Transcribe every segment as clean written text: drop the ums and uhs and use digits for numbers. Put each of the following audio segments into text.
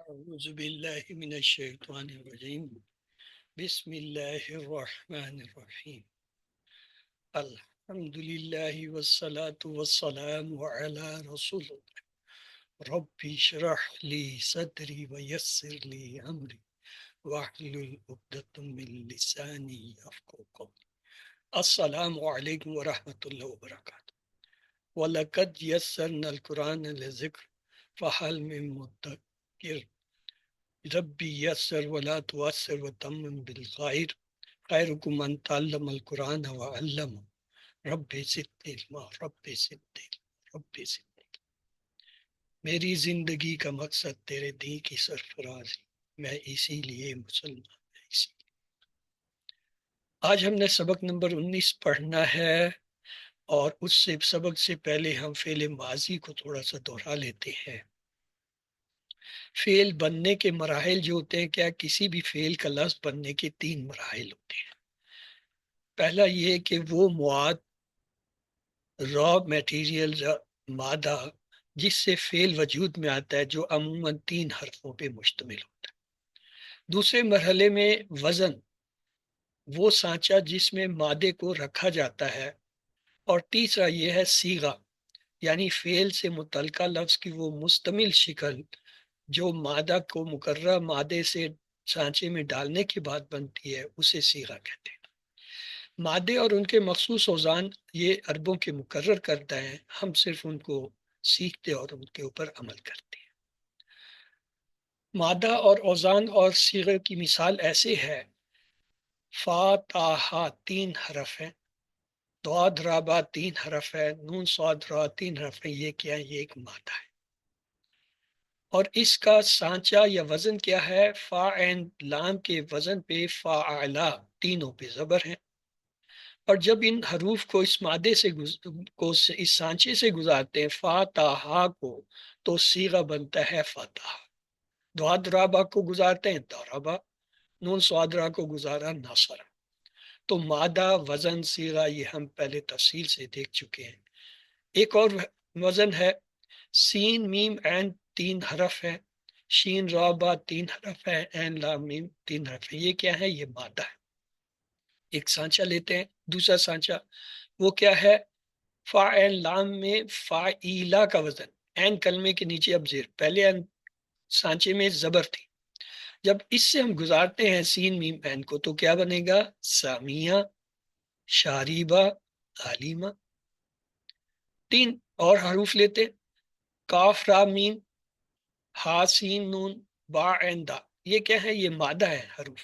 اعوذ باللہ من الشیطان الرجیم بسم اللہ الرحمن الرحیم الحمد للہ والصلاة والسلام علی رسول اللہ رب اشرح لی صدری ویسر لی امری واحلل عقدۃ من لسانی یفقهوا قولی۔ السلام علیکم ورحمۃ اللہ وبرکاتہ۔ وَلَقَدْ يَسَّرْنَا الْقُرْآنَ لِلذِّكْرِ فَهَلْ مِن مُّدَّكِرٍ ربی یسر ولا تعسر وتمم بالخیر خیرکم من تعلم القرآن وعلمہ رب زدنی علما رب زدنی علما رب زدنی علما۔ میری زندگی کا مقصد تیرے دین کی سرفرازی، میں اسی لیے مسلمان ہوں، اسی لیے۔ آج ہم نے سبق نمبر 19 پڑھنا ہے، اور اس سے سبق سے پہلے ہم فعل ماضی کو تھوڑا سا دوہرا لیتے ہیں۔ فعل بننے کے مراحل جو ہوتے ہیں، کیا کسی بھی فعل کا لفظ بننے کے 3 مراحل ہوتے ہیں۔ پہلا یہ کہ وہ مواد، را میٹیریل، مادہ جس سے فعل وجود میں آتا ہے، جو عموماً 3 حرفوں پہ مشتمل ہوتا ہے۔ دوسرے مرحلے میں وزن، وہ سانچہ جس میں مادے کو رکھا جاتا ہے۔ اور تیسرا یہ ہے صیغہ، یعنی فعل سے متعلقہ لفظ کی وہ مستمل شکل جو مادہ کو مقررہ مادے سے سانچے میں ڈالنے کے بعد بنتی ہے، اسے صیغہ کہتے ہیں۔ مادے اور ان کے مخصوص اوزان یہ عربوں کے مقرر کرتا ہے، ہم صرف ان کو سیکھتے اور ان کے اوپر عمل کرتے ہیں۔ مادہ اور اوزان اور صیغے کی مثال ایسے ہے: فا تا ہا 3 حرف ہیں، ضاد را با 3 حرف ہے، نون صاد را 3 حرف ہے۔ یہ کیا ہے؟ یہ ایک مادہ ہے، اور اس کا سانچہ یا وزن کیا ہے؟ فا عین لام کے وزن پہ فاعلا، تینوں پہ زبر ہیں۔ اور جب ان حروف کو اس مادے سے اس سانچے سے گزارتے ہیں، فا تا ہا کو، تو صیغہ بنتا ہے فتح۔ ضاد را با کو گزارتے ہیں ضربا، نون صاد را کو گزارا نصر۔ تو مادہ، وزن، صیغہ یہ ہم پہلے تفصیل سے دیکھ چکے ہیں۔ ایک اور وزن ہے سین میم عین 3 حرف ہے، شین را با 3 حرف ہے، عین لام میم 3 حرف ہے۔ یہ کیا ہے؟ یہ مادہ ہے۔ ایک سانچہ لیتے ہیں، دوسرا سانچہ وہ کیا ہے؟ فا عین لام میں فاعیلا کا وزن، عین کلمے کے نیچے اب زیر، پہلے سانچے میں زبر تھی، جب اس سے ہم گزارتے ہیں سین میم عین کو تو کیا بنے گا؟ سامیہ، شاریبہ، علیمہ۔ 3 اور حروف لیتے، کاف را میم، ہا سین نون، با عین دا۔ یہ کیا ہے؟ یہ مادہ ہے حروف۔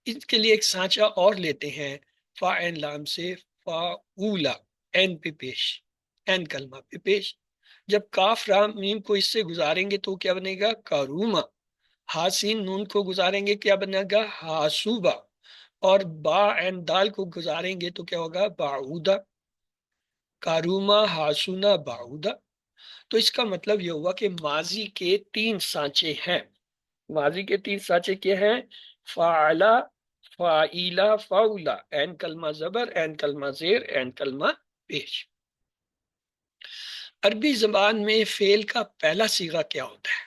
اس کے لیے ایک سانچہ اور لیتے ہیں، فا عین لام سے فا اولا، عین پہ پیش، عین کلمہ پہ پیش۔ جب کاف رام میم کو اس سے گزاریں گے تو کیا بنے گا؟ کاروما۔ حاسین نون کو گزاریں گے کیا بنے گا؟ حاسوبا۔ اور با عین دال کو گزاریں گے تو کیا ہوگا؟ باعودہ۔ کاروما، حاسونا، باعودہ۔ تو اس کا مطلب یہ ہوا کہ ماضی کے 3 سانچے ہیں۔ ماضی کے 3 سانچے کیا ہیں؟ فاعلا، فاعیلا، فاولا، عین کلمہ زبر، عین کلمہ زیر، عین کلمہ پیش۔ عربی زبان میں فعل کا پہلا صیغہ کیا ہوتا ہے؟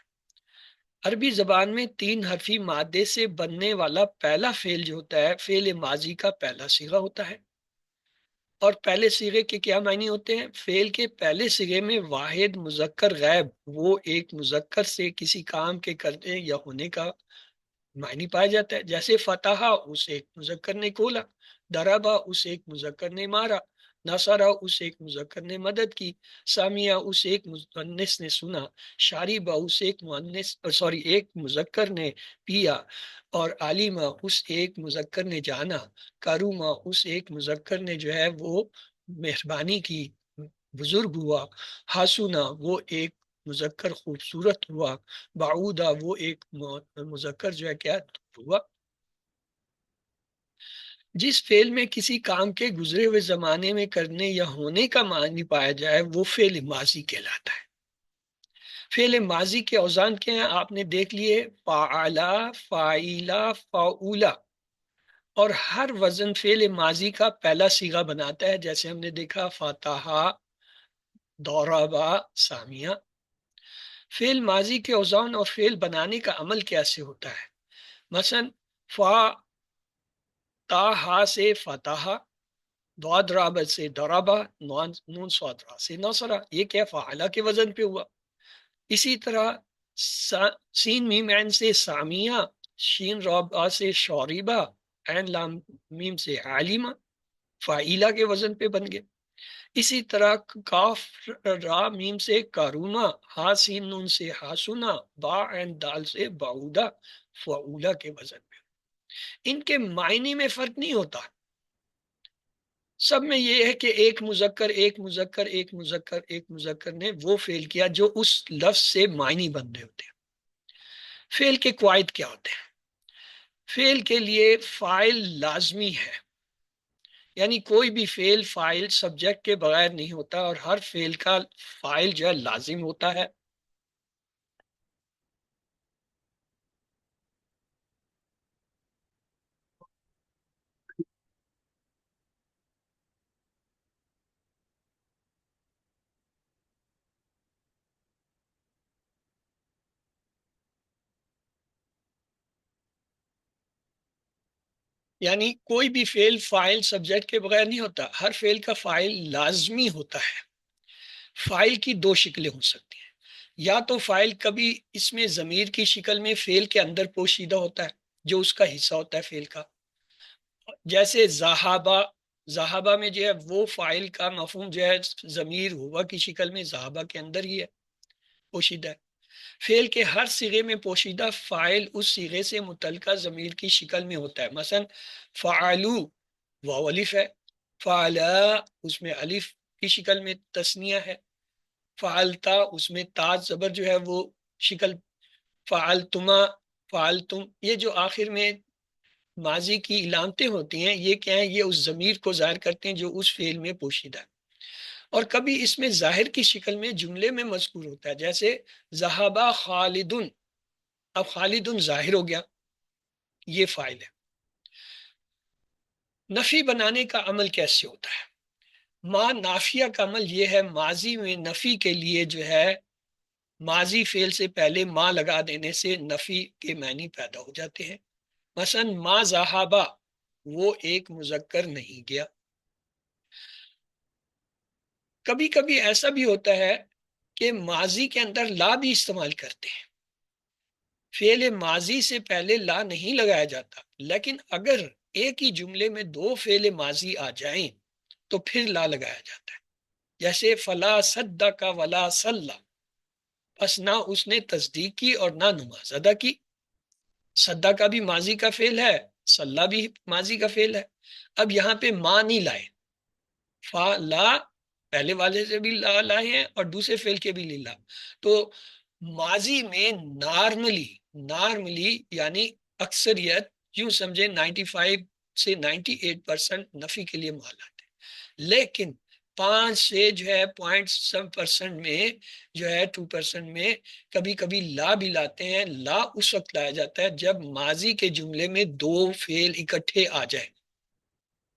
عربی زبان میں 3 حرفی مادے سے بننے والا پہلا فعل جو ہوتا ہے، فعل ماضی کا پہلا صیغہ ہوتا ہے۔ اور پہلے صیغے کے کیا معنی ہوتے ہیں؟ فعل کے پہلے صیغے میں واحد مذکر غائب، وہ ایک مذکر سے کسی کام کے کرنے یا ہونے کا معنی پایا جاتا ہے۔ جیسے فتح، اس ایک مذکر نے کھولا، ضربا، اس ایک مذکر نے مارا، نصرہ، اس ایک مذکر نے مدد کی، سامیہ، اس ایک مؤنث نے سنا، شاربہ، اس ایک مذکر نے پیا، اور عالمہ، اس ایک مذکر نے جانا، کارومہ، اس ایک مذکر نے جو ہے وہ مہربانی کی، بزرگ ہوا، حاسونا، وہ ایک مذکر خوبصورت ہوا، باعودہ، وہ ایک مذکر جو ہے کیا ہوا۔ جس فعل میں کسی کام کے گزرے ہوئے زمانے میں کرنے یا ہونے کا معنی پایا جائے وہ فعل ماضی کہلاتا ہے۔ فعل ماضی کے اوزان کیا ہیں؟ آپ نے دیکھ لیے، فاعلا، فاعیلا، فاعولا۔ اور ہر وزن فعل ماضی کا پہلا صیغہ بناتا ہے، جیسے ہم نے دیکھا فتح، ضربا، سامیہ۔ فعل ماضی کے اوزان اور فعل بنانے کا عمل کیسے ہوتا ہے؟ مثلا فا تا ہا سے فتح، دعاد رابط سے درابا، نون سواد را سے نصرا، یہ کیا فعلا کے وزن پہ ہوا۔ اسی طرح سین میم عین سے سامیہ، شین رابع سے شوریبا، عین لام میم سے عالمہ، فائلہ کے وزن پہ بن گئے۔ اسی طرح کاف را میم سے کارونا، ہا سین نون سے ہاسونا، با عین دال سے باؤدا، فعولا کے وزن پہ۔ ان کے معنی میں فرق نہیں ہوتا، سب میں یہ ہے کہ ایک مذکر ایک مذکر ایک مذکر ایک مذکر نے وہ فعل کیا جو اس لفظ سے معنی بن رہے ہوتے ہیں۔ فعل کے قواعد کیا ہوتے ہیں؟ فعل کے لیے فاعل لازمی ہے، یعنی کوئی بھی فعل فاعل سبجیکٹ کے بغیر نہیں ہوتا، اور ہر فعل کا فاعل جو ہے لازم ہوتا ہے۔ یعنی کوئی بھی فعل فاعل سبجیکٹ کے بغیر نہیں ہوتا، ہر فعل کا فاعل لازمی ہوتا ہے۔ فاعل کی دو شکلیں ہو سکتی ہیں، یا تو فاعل کبھی اس میں ضمیر کی شکل میں فعل کے اندر پوشیدہ ہوتا ہے جو اس کا حصہ ہوتا ہے فعل کا، جیسے ذہابہ، ذہابہ میں جو ہے وہ فاعل کا مفہوم جو ہے ضمیر ہوا کی شکل میں ذہابہ کے اندر ہی ہے، پوشیدہ ہے۔ فعل کے ہر صیغے میں پوشیدہ فاعل اس صیغے سے متعلقہ ضمیر کی شکل میں ہوتا ہے، مثلا فعلو واو الف ہے، فعلا اس میں الف کی شکل میں تثنیہ ہے، فعلتا اس میں تا زبر جو ہے وہ شکل، فعلتما فعلتم، یہ جو آخر میں ماضی کی علامتیں ہوتی ہیں یہ کیا ہیں؟ یہ اس ضمیر کو ظاہر کرتے ہیں جو اس فعل میں پوشیدہ ہے۔ اور کبھی اس میں ظاہر کی شکل میں جملے میں مذکور ہوتا ہے، جیسے ذہبا خالدن، اب خالدن ظاہر ہو گیا، یہ فاعل ہے۔ نفی بنانے کا عمل کیسے ہوتا ہے؟ ما نافیہ کا عمل یہ ہے، ماضی میں نفی کے لیے جو ہے ماضی فعل سے پہلے ما لگا دینے سے نفی کے معنی پیدا ہو جاتے ہیں۔ مثلا ما ذہبا، وہ ایک مذکر نہیں گیا۔ کبھی کبھی ایسا بھی ہوتا ہے کہ ماضی کے اندر لا بھی استعمال کرتے ہیں، فعل ماضی سے پہلے لا نہیں لگایا جاتا، لیکن اگر ایک ہی جملے میں دو فعل ماضی آ جائیں تو پھر لا لگایا جاتا ہے، جیسے فلا صدق ولا صلی، بس نہ اس نے تصدیق کی اور نہ نماز ادا کی۔ صدق کا بھی ماضی کا فعل ہے، صلی بھی ماضی کا فعل ہے، اب یہاں پہ ماں نہیں لائے، فا لا پہلے والے سے بھی لا لائے ہیں اور دوسرے فعل کے بھی لا، تو ماضی میں نارملی یعنی اکثریت یوں سمجھے 95 سے 98% نفی کے لیے مال آتے ہیں، لیکن 5 سے جو ہے 0.7% میں جو ہے 2% میں کبھی کبھی لا بھی لاتے ہیں۔ لا اس وقت لایا جاتا ہے جب ماضی کے جملے میں دو فعل اکٹھے آ جائیں،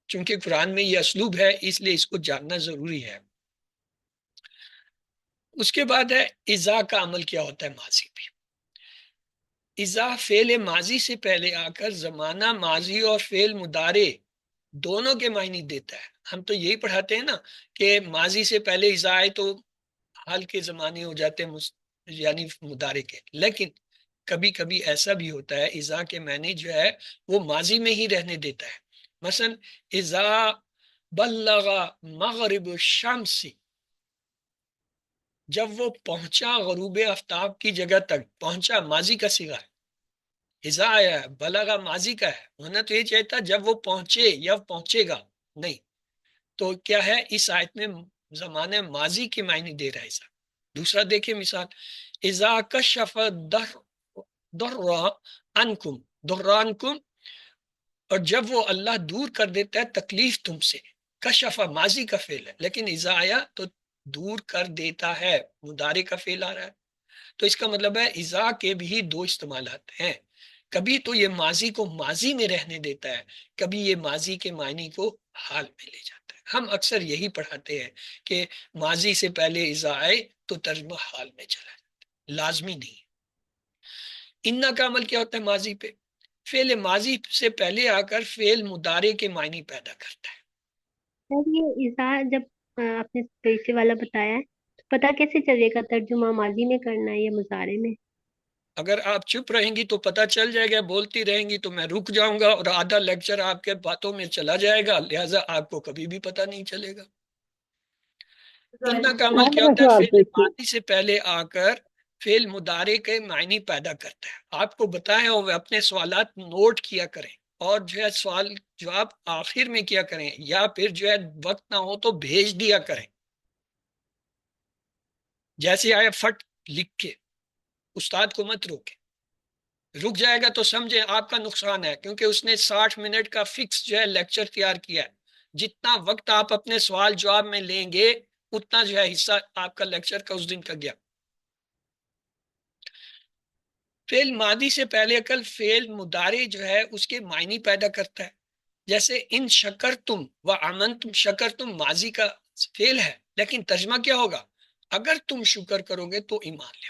چونکہ قرآن میں یہ اسلوب ہے اس لیے اس کو جاننا ضروری ہے۔ اس کے بعد ہے اذا کا عمل کیا ہوتا ہے ماضی پہ؟ اذا فعل ماضی سے پہلے آ کر زمانہ ماضی اور فعل مضارع دونوں کے معنی دیتا ہے۔ ہم تو یہی پڑھاتے ہیں نا کہ ماضی سے پہلے اذا آئے تو حال کے زمانے ہو جاتے ہیں یعنی مضارع کے، لیکن کبھی کبھی ایسا بھی ہوتا ہے اذا کے معنی جو ہے وہ ماضی میں ہی رہنے دیتا ہے، مثلا اذا بلغ مغرب الشمس، جب وہ پہنچا غروب آفتاب کی جگہ تک، پہنچا ماضی کا صیغہ ہے، اذا آیا ہے، بلغا ماضی کا ہے، ہونا تو یہ چاہتا جب وہ پہنچے یا پہنچے گا، نہیں، تو کیا ہے اس آیت میں زمانہ ماضی کے معنی دے رہا ہے اذا۔ دوسرا دیکھیں مثال، اذا کشف عنکم، اور جب وہ اللہ دور کر دیتا ہے تکلیف تم سے، کشف ماضی کا فعل ہے لیکن اذا آیا تو دور کر دیتا ہے، مضارع کا فعل آ رہا ہے، تو اس کا مطلب ہے اذا کے بھی دو استعمالات ہیں، کبھی تو یہ ماضی کو ماضی میں رہنے دیتا ہے، کبھی یہ ماضی کے معنی کو حال میں لے جاتا ہے۔ ہم اکثر یہی پڑھاتے ہیں کہ ماضی سے پہلے اذا آئے تو ترجمہ حال میں چلا جائے۔ لازمی نہیں. انا کا عمل کیا ہوتا ہے ماضی پہ؟ فعل ماضی سے پہلے آ کر فعل مضارع کے معنی پیدا کرتا ہے. سر یہ اذا جب آپ نے پیچھے والا بتایا ہے تو پتا کیسے چلے گا ترجمہ ماضی میں کرنا ہے یا مضارع میں؟ اگر آپ چپ رہیں گی تو پتہ چل جائے گا، بولتی رہیں گی تو میں رک جاؤں گا اور آدھا لیکچر آپ کے باتوں میں چلا جائے گا، لہٰذا آپ کو کبھی بھی پتہ نہیں چلے گا. انا کا عمل کیا ہوتا ہے؟ فعل ماضی سے پہلے آ کر فعل مضارع کے معنی پیدا کرتا ہے. آپ کو بتائیں اور اپنے سوالات نوٹ کیا کریں، اور جو ہے سوال جواب آخر میں کیا کریں، یا پھر جو ہے وقت نہ ہو تو بھیج دیا کریں. جیسے آیا فٹ لکھ کے، استاد کو مت روکے. رک جائے گا تو سمجھیں آپ کا نقصان ہے، کیونکہ اس نے 60 منٹ کا فکس جو ہے لیکچر تیار کیا ہے. جتنا وقت آپ اپنے سوال جواب میں لیں گے اتنا جو ہے حصہ آپ کا لیکچر کا اس دن کا گیا. فعل ماضی سے پہلے عقل فعل مضارع جو ہے اس کے معنی پیدا کرتا ہے. جیسے ان شکر تم و امن تم، شکر تم ماضی کا فعل ہے لیکن ترجمہ کیا ہوگا؟ اگر تم شکر کرو گے تو ایمان لے.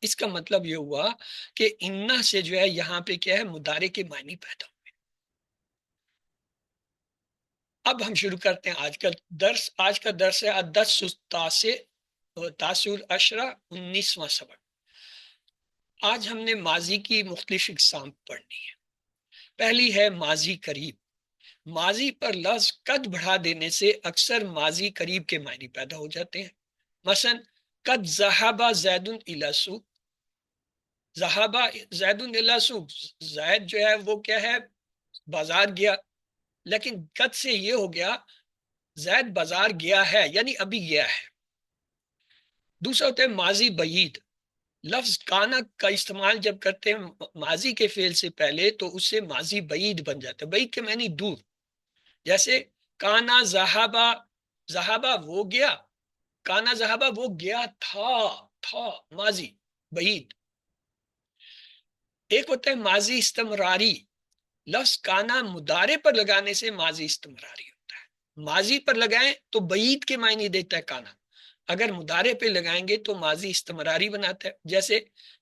اس کا مطلب یہ ہوا کہ انا سے جو ہے یہاں پہ کیا ہے مضارع کے معنی پیدا ہوئے. اب ہم شروع کرتے ہیں آج کا درس. آج کا درس ہے الدرس التاسع العشرہ، 19واں سبق. آج ہم نے ماضی کی مختلف اقسام پڑھنی ہے. پہلی ہے ماضی قریب. ماضی پر لفظ قد بڑھا دینے سے اکثر ماضی قریب کے معنی پیدا ہو جاتے ہیں. مثلا قد ذهب زید الی السوق. ذهب زید الی السوق، زید جو ہے وہ کیا ہے؟ بازار گیا. لیکن قد سے یہ ہو گیا زید بازار گیا ہے یعنی ابھی گیا ہے. دوسرا ہوتا ہے ماضی بعید. لفظ کانا کا استعمال جب کرتے ہیں ماضی کے فعل سے پہلے تو اس سے ماضی بعید بن جاتا ہے. بعید کے معنی دور. جیسے کانا ذہابا، ذہابا وہ گیا، کانا ذہابا وہ گیا تھا ماضی بعید. ایک ہوتا ہے ماضی استمراری. لفظ کانا مضارع پر لگانے سے ماضی استمراری ہوتا ہے. ماضی پر لگائیں تو بعید کے معنی دیتا ہے کانا، اگر مضارع پہ لگائیں گے تو ماضی استمراری بناتا ہے. جیسے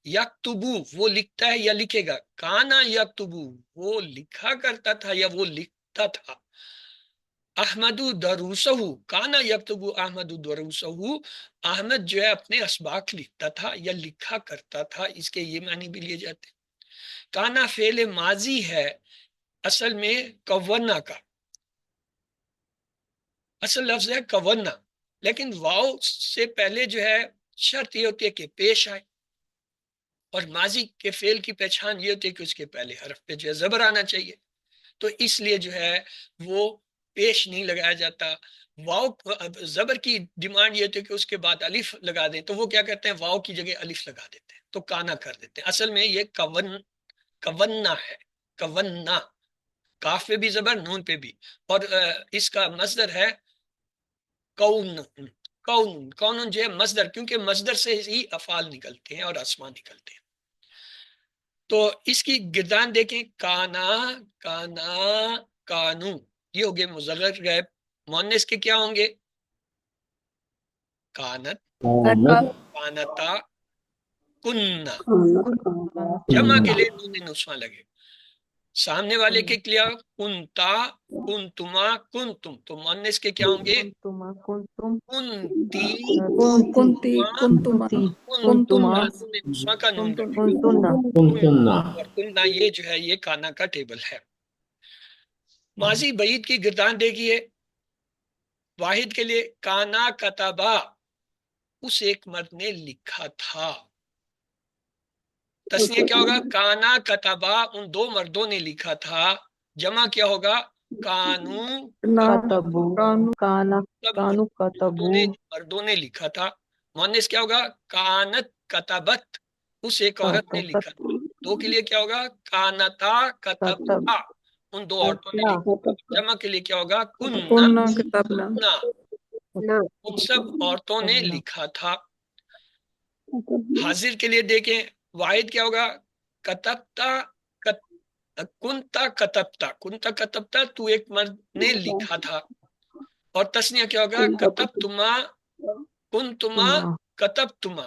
یکتبو وہ لکھتا ہے یا لکھے گا، کانا یکتبو وہ لکھا کرتا تھا یا وہ لکھتا تھا. احمد دروسہ کانا یکتبو احمد دروسہ، احمد جو ہے اپنے اسباق لکھتا تھا یا لکھا کرتا تھا، اس کے یہ معنی بھی لیے جاتے. کانا فعل ماضی ہے اصل میں کونا کا، اصل لفظ ہے کونا، لیکن واو سے پہلے جو ہے شرط یہ ہوتی ہے کہ پیش آئے، اور ماضی کے فعل کی پہچان یہ ہوتی ہے کہ اس کے پہلے حرف پہ جو ہے زبر آنا چاہیے. تو اس لیے جو ہے وہ پیش نہیں لگایا جاتا. واو زبر کی ڈیمانڈ یہ ہوتی ہے کہ اس کے بعد الف لگا دیں، تو وہ کیا کرتے ہیں واو کی جگہ الف لگا دیتے ہیں تو کانا کر دیتے ہیں. اصل میں یہ کونا ہے، کونا، کاف پہ بھی زبر نون پہ بھی. اور اس کا مصدر ہے کون. کون جو ہے مصدر، کیونکہ مصدر سے ہی افعال نکلتے ہیں اور اسماء نکلتے ہیں. تو اس کی گردان دیکھیں، کانا، کانا، کانو، یہ ہو گئے مصغر غائب. مؤنث کے کیا ہوں گے؟ کانت، کانتا، کننا. جمع کے لیے نون نسواں لگے. سامنے والے کے کیا؟ کنتا، کنتما، کنتم. تو مؤنث کے کیا ہوں گے؟ کنتی، کنتی، کنتما، کنتما، کنتما. نون نسواں کا نون لگے گا. کنتنا. اور کننا یہ جو ہے یہ کانا کا ٹیبل ہے. ماضی بعید کی گردان دیکھیے. واحد کے لیے کانا کتبا، اس ایک مرد نے لکھا تھا. تسنیہ کیا ہوگا؟ کانا کتبا ان دو مردوں نے لکھا تھا. جمع کیا ہوگا؟ کانو، مردوں نے لکھا تھا. مؤنث کیا ہوگا؟ کانت کتبت اس ایک عورت نے لکھا تھا. دو کے لیے کیا ہوگا؟ کانتا کتبتا ان دو عورتوں نے لکھا تھا. جمع کے لیے کیا ہوگا؟ کننا، کننا ان سب عورتوں نے لکھا تھا. حاضر کے لیے دیکھیں، واحد کیا ہوگا؟ کتبتا، کنتا کتبتا، کنتا کتبتا تو ایک مرد نے لکھا تھا. اور تسنیہ کیا ہوگا؟ کتبتما، کنتما، کتبتما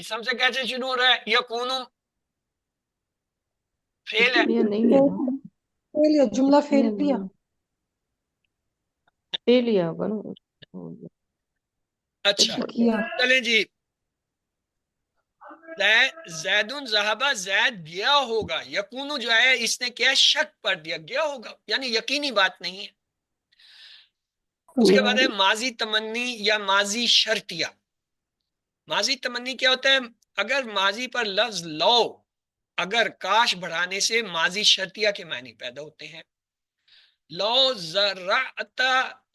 اسم سے کیسے شروع ہو رہا ہے؟ یکونو فعل ہے، اسمیہ نہیں ہے نا، فعلیہ جملہ اسمیہ فعلیہ نہیں، فعلیہ ہوگا نا۔ اچھا شکیہ چلیں جی، زیدن ذہبہ، زید گیا ہوگا، یکونو جو ہے اس نے کیا شک پر دیا، گیا ہوگا یعنی یقینی بات نہیں ہے۔ اس کے بعد ہے ماضی تمنی یا ماضی شرطیہ۔ ماضی تمنی کیا ہوتا ہے؟ اگر ماضی پر لفظ لو اگر کاش بڑھانے سے ماضی شرطیہ کے معنی پیدا ہوتے ہیں۔ لو زرعت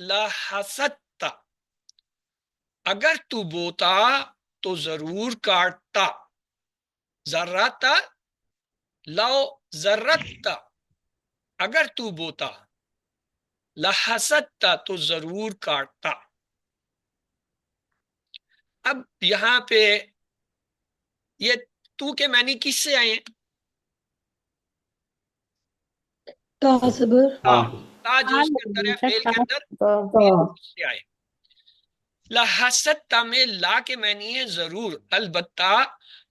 لحسدت، اگر تو بوتا تو ضرور کاٹتا۔ زرعت لو زرعت، اگر تو بوتا، لحسدت تو ضرور کاٹتا۔ اب یہاں پہ یہ تو کے معنی کس سے آئے ہیں؟ صبر تا جو اس کے اندر ہے فعل کے اندر اس سے آئے۔ لحسدت میں لا کے معنی ہے ضرور، البتہ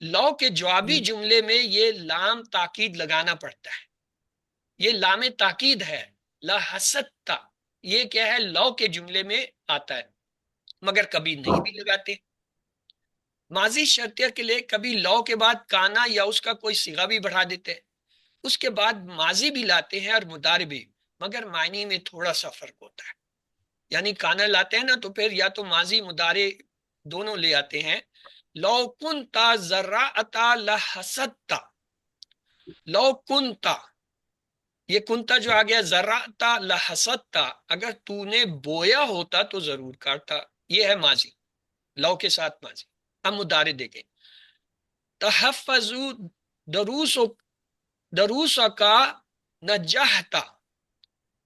لو کے جوابی جملے میں یہ لام تاکید لگانا پڑتا ہے، یہ لام تاکید ہے۔ لحسدت یہ کیا ہے؟ لو کے جملے میں آتا ہے، مگر کبھی نہیں بھی لگاتے۔ ماضی شرطیہ کے لیے کبھی لو کے بعد کانا یا اس کا کوئی صیغہ بھی بڑھا دیتے ہیں، اس کے بعد ماضی بھی لاتے ہیں اور مضارع بھی، مگر معنی میں تھوڑا سا فرق ہوتا ہے۔ یعنی کانا لاتے ہیں نا تو پھر یا تو ماضی مضارع دونوں لے آتے ہیں۔ لو کنتا زرعتا لحسدتا، لو کنتا یہ کنتا جو آ گیا زرعتا لحسدتا، اگر تو نے بویا ہوتا تو ضرور کاٹتا، یہ ہے ماضی لو کے ساتھ ماضی۔ اب مضارع دیکھیں، تحفظو دروس کا نجحتا،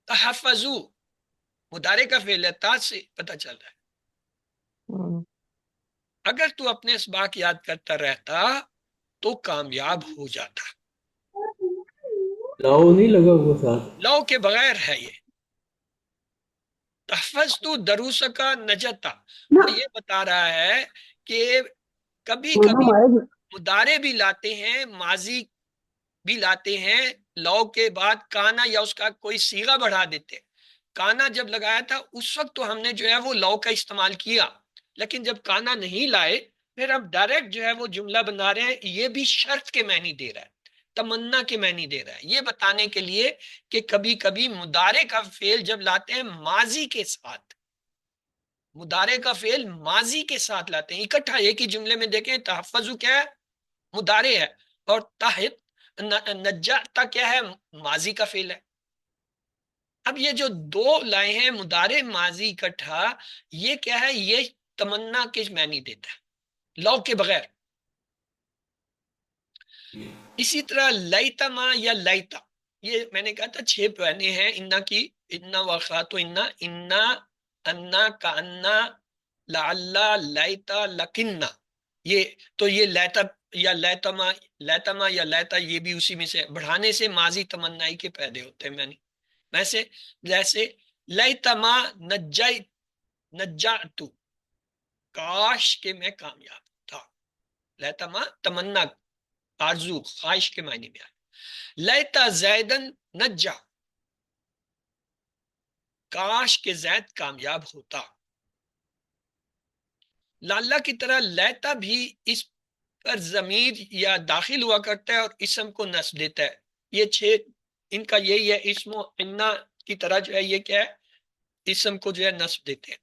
تحفظو مضارع کا فعل ہے، تا سے پتہ چل رہا ہے اگر تو اپنے اسباق یاد کرتا رہتا تو کامیاب ہو جاتا۔ لاؤ نہیں لگا ہوا ساتھ، لو کے بغیر ہے یہ۔ تحفظ تو دروس کا نجتا، وہ یہ بتا رہا ہے کہ کبھی کبھی مضارع بھی لاتے ہیں، ماضی بھی لاتے ہیں، لو کے بعد کانا یا اس کا کوئی صیغہ بڑھا دیتے۔ کانا جب لگایا تھا اس وقت تو ہم نے جو ہے وہ لو کا استعمال کیا، لیکن جب کانا نہیں لائے پھر ہم ڈائریکٹ جو ہے وہ جملہ بنا رہے ہیں، یہ بھی شرط کے معنی دے رہا ہے، تمنا کے معنی دے رہا ہے، یہ بتانے کے لیے کہ کبھی کبھی مضارع کا فعل جب لاتے ہیں ماضی کے ساتھ، مضارع کا فعل ماضی کے ساتھ لاتے ہیں اکٹھا ایک ہی جملے میں۔ دیکھیں تحفظ کیا ہے؟ مضارع ہے، اور نجاتا کیا ہے؟ ماضی کا فعل ہے۔ اب یہ جو دو لائے ہیں مضارع ماضی اکٹھا، یہ کیا ہے؟ یہ تمنا کے معنی دیتا ہے لو کے بغیر۔ اسی طرح لیتا ما یا لیتا، یہ میں نے کہا تھا 6 پہنے ہیں انا کی، انا واخات انا، انا انا کا انا لعلا لیتا لکنہ، یہ تو یہ لیتا یا لیتما، لیتما یا لیتا یہ بھی اسی میں سے بڑھانے سے ماضی تمنائی کے پیدا ہوتے ہیں معنی۔ ویسے جیسے لیتما نجاتو، کاش کہ میں کامیاب تھا، لیتما تمنا آرزو خواہش کے معنی میں آئے۔ لیتا زیدن نجا، کاش کہ زید کامیاب ہوتا۔ لالا کی طرح لیتا بھی اس پر ضمیر یا داخل ہوا کرتا ہے اور اسم کو نصب دیتا ہے۔ یہ 6 ان کا یہی ہے، اسم و انا کی طرح جو ہے یہ کیا ہے؟ اسم کو جو ہے نصب دیتے ہیں۔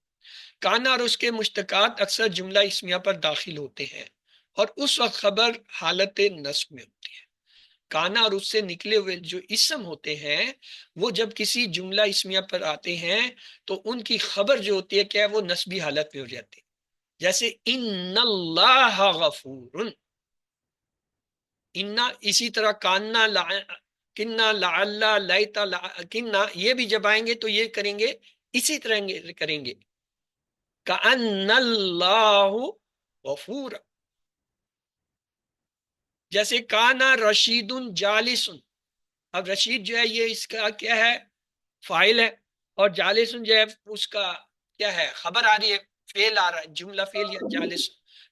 کانا اور اس کے مشتقات اکثر جملہ اسمیہ پر داخل ہوتے ہیں اور اس وقت خبر حالت نصب میں ہوتی ہے۔ کانا اور اس سے نکلے ہوئے جو اسم ہوتے ہیں وہ جب کسی جملہ اسمیہ پر آتے ہیں تو ان کی خبر جو ہوتی ہے کیا ہے؟ وہ نصبی حالت میں ہو جاتی ہے۔ جیسے ان اللہ غفور، انا، اسی طرح کانا کنہ لعلا لیتا کنہ، یہ بھی جب آئیں گے تو یہ کریں گے اسی طرح کریں گے، کأن اللہ غفور۔ جیسے کانا رشید جالس، اب رشید جو ہے یہ اس کا کیا ہے؟ فاعل ہے، اور جالس جو ہے اس کا کیا ہے؟ خبر آ رہی ہے، فعل آ رہا ہے، جملہ فعل یا جالس۔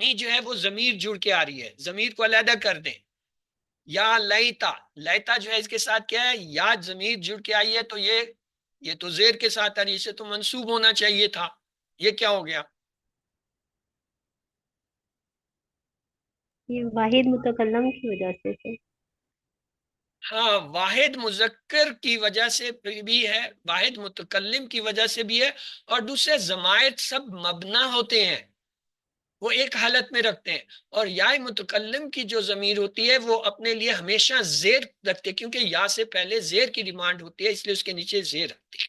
نی جو ہے وہ ضمیر جڑ کے آ رہی ہے، ضمیر کو علیحدہ کر دیں. یا لیتا، لیتا جو ہے اس کے ساتھ کیا ہے، یا ضمیر جڑ کے آئی ہے تو یہ تو زیر کے ساتھ آ رہی ہے، اسے تو منصوب ہونا چاہیے تھا. یہ کیا ہو گیا؟ یہ واحد متکلم کی وجہ سے ہے. ہاں، واحد مذکر کی وجہ سے بھی ہے، واحد متکلم کی وجہ سے بھی ہے، اور دوسرے ضمائر سب مبنا ہوتے ہیں، وہ ایک حالت میں رکھتے ہیں. اور یا متکلم کی جو ضمیر ہوتی ہے وہ اپنے لیے ہمیشہ زیر رکھتے ہیں، کیونکہ یا سے پہلے زیر کی ڈیمانڈ ہوتی ہے، اس لیے اس کے نیچے زیر رکھتے ہیں.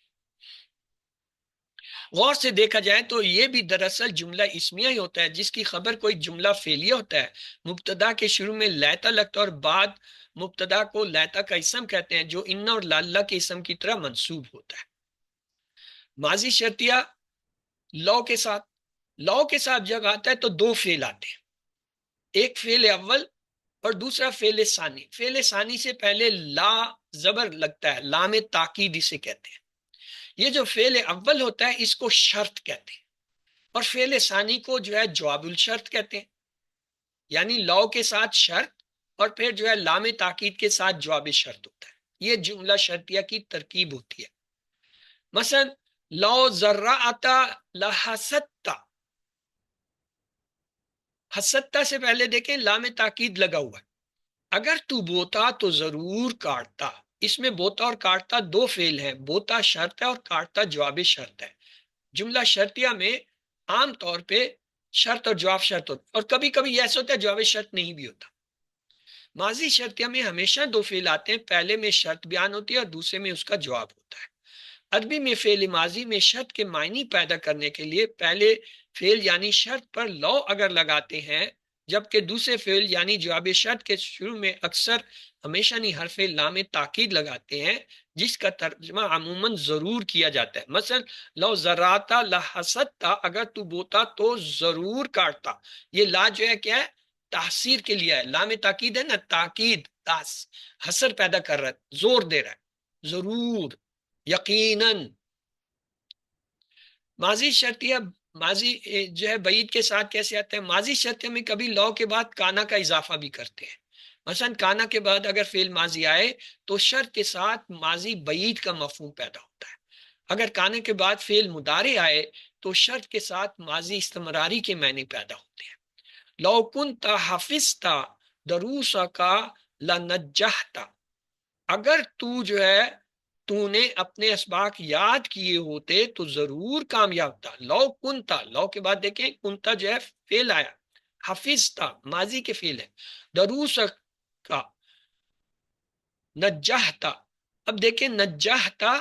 غور سے دیکھا جائے تو یہ بھی دراصل جملہ اسمیہ ہی ہوتا ہے، جس کی خبر کوئی جملہ فعلیہ ہوتا ہے. مبتدا کے شروع میں لیتا لگتا ہے اور بعد مبتدا کو لیتا کا اسم کہتے ہیں، جو ان اور لاللہ کے اسم کی طرح منصوب ہوتا ہے. ماضی شرطیہ لو کے ساتھ، لو کے ساتھ جب آتا ہے تو دو فعل آتے ہیں، ایک فعل اول اور دوسرا فعل ثانی. فعل ثانی سے پہلے لا زبر لگتا ہے، لام تاکید اسے کہتے ہیں. یہ جو فعل اول ہوتا ہے اس کو شرط کہتے ہیں، اور فعل ثانی کو جو ہے جواب الشرط کہتے ہیں. یعنی لو کے ساتھ شرط اور پھر جو ہے لام تاکید کے ساتھ جواب شرط ہوتا ہے. یہ جملہ شرطیہ کی ترکیب ہوتی ہے. مثلا لو زرعتا لحسدتا، حسدتا سے پہلے دیکھیں لام تاکید لگا ہوا ہے. اگر تو بوتا تو ضرور کاٹتا. اس میں بوتا اور کاٹتا دو فعل ہیں، بوتا شرط ہے اور کاٹتا جواب شرط ہے. جملہ شرطیہ میں عام طور پہ شرط اور جواب شرط ہوتا ہے، اور کبھی کبھی ایسا ہوتا ہے جواب شرط نہیں بھی ہوتا. ماضی شرطیہ میں ہمیشہ دو فعل آتے ہیں، پہلے میں شرط بیان ہوتی ہے اور دوسرے میں اس کا جواب ہوتا ہے. عربی میں فعل ماضی میں شرط کے معنی پیدا کرنے کے لیے پہلے فعل یعنی شرط پر لو اگر لگاتے ہیں، جبکہ دوسرے فعل یعنی جواب شرط کے شروع میں اکثر ہمیشہ نہیں حرف لام تاکید لگاتے ہیں، جس کا ترجمہ عموماً ضرور کیا جاتا ہے. مثلا لو زراتا لحسدتا، اگر تو بوتا تو ضرور کاٹتا. یہ لا جو ہے کیا ہے، تحصیر کے لیے ہے، لام تاکید ہے نا، تاکید حسر پیدا کر رہا ہے، زور دے رہا ہے، ضرور، یقیناً. ماضی شرطیہ ماضی جو ہے بعید کے ساتھ کیسے آتا ہے؟ ماضی شرطیہ میں کبھی لو کے بعد کانا کا اضافہ بھی کرتے ہیں. مثلا کانا کے بعد اگر فعل ماضی آئے تو شرط کے ساتھ ماضی بعید کا مفہوم پیدا ہوتا ہے. اگر کانے کے بعد فعل مضارع آئے تو شرط کے ساتھ ماضی استمراری کے معنی پیدا ہوتے ہیں. لو کنت حفظت دروسک لنجحت، اگر تو جو ہے تو نے اپنے اسباق یاد کیے ہوتے تو ضرور کامیاب تھا. لو کنتا، لو کے بعد دیکھیں کنتا جو ہے فعل آیا، حفظتا ماضی کے فعل ہے، دروسک کا نجحتا. اب دیکھیں نجحتا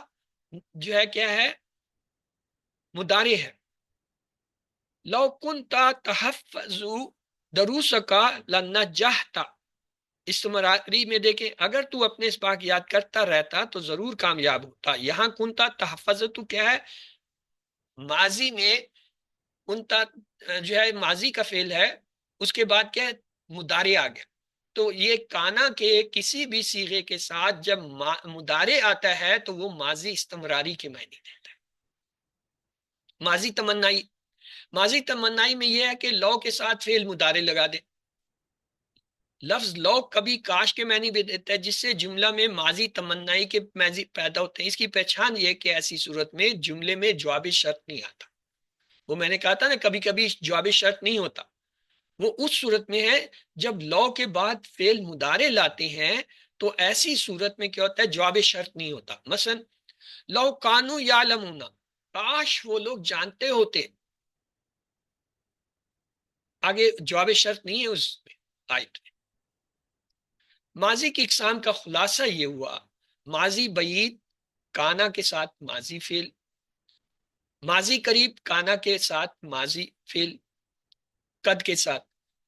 جو ہے کیا ہے، مضارع ہے. لو کنتا تحفظ دروسک لنجحتا، استمراری میں دیکھیں اگر تو اپنے اسباق یاد کرتا رہتا تو ضرور کامیاب ہوتا. یہاں کنتا تحفظ تو کیا ہے، ماضی میں کنتا جو ہے ماضی کا فعل ہے، اس کے بعد کیا ہے، مضارع آ گیا. تو یہ کانا کے کسی بھی صیغے کے ساتھ جب مضارع آتا ہے تو وہ ماضی استمراری کے معنی دیتا ہے. ماضی تمنائی، ماضی تمنائی میں یہ ہے کہ لو کے ساتھ فعل مضارع لگا دے. لفظ لو کبھی کاش کے معنی بھی دیتا ہے، جس سے جملہ میں ماضی تمنائی کے معنی پیدا ہوتے ہیں. اس کی پہچان یہ کہ ایسی صورت میں جملے میں جواب شرط نہیں آتا. وہ میں نے کہا تھا نا کبھی کبھی جواب شرط نہیں ہوتا، وہ اس صورت میں ہے جب لو کے بعد فعل مضارع لاتے ہیں تو ایسی صورت میں کیا ہوتا ہے، جواب شرط نہیں ہوتا. مثلا لو کانو یعلمون، کاش وہ لوگ جانتے ہوتے. آگے جواب شرط نہیں ہے اس میں آیت میں. ماضی کی اقسام کا خلاصہ یہ ہوا، ماضی بعید کانا کے ساتھ ماضی فعل، ماضی قریب کانا کے ساتھ ماضی فعل قد کے ساتھ،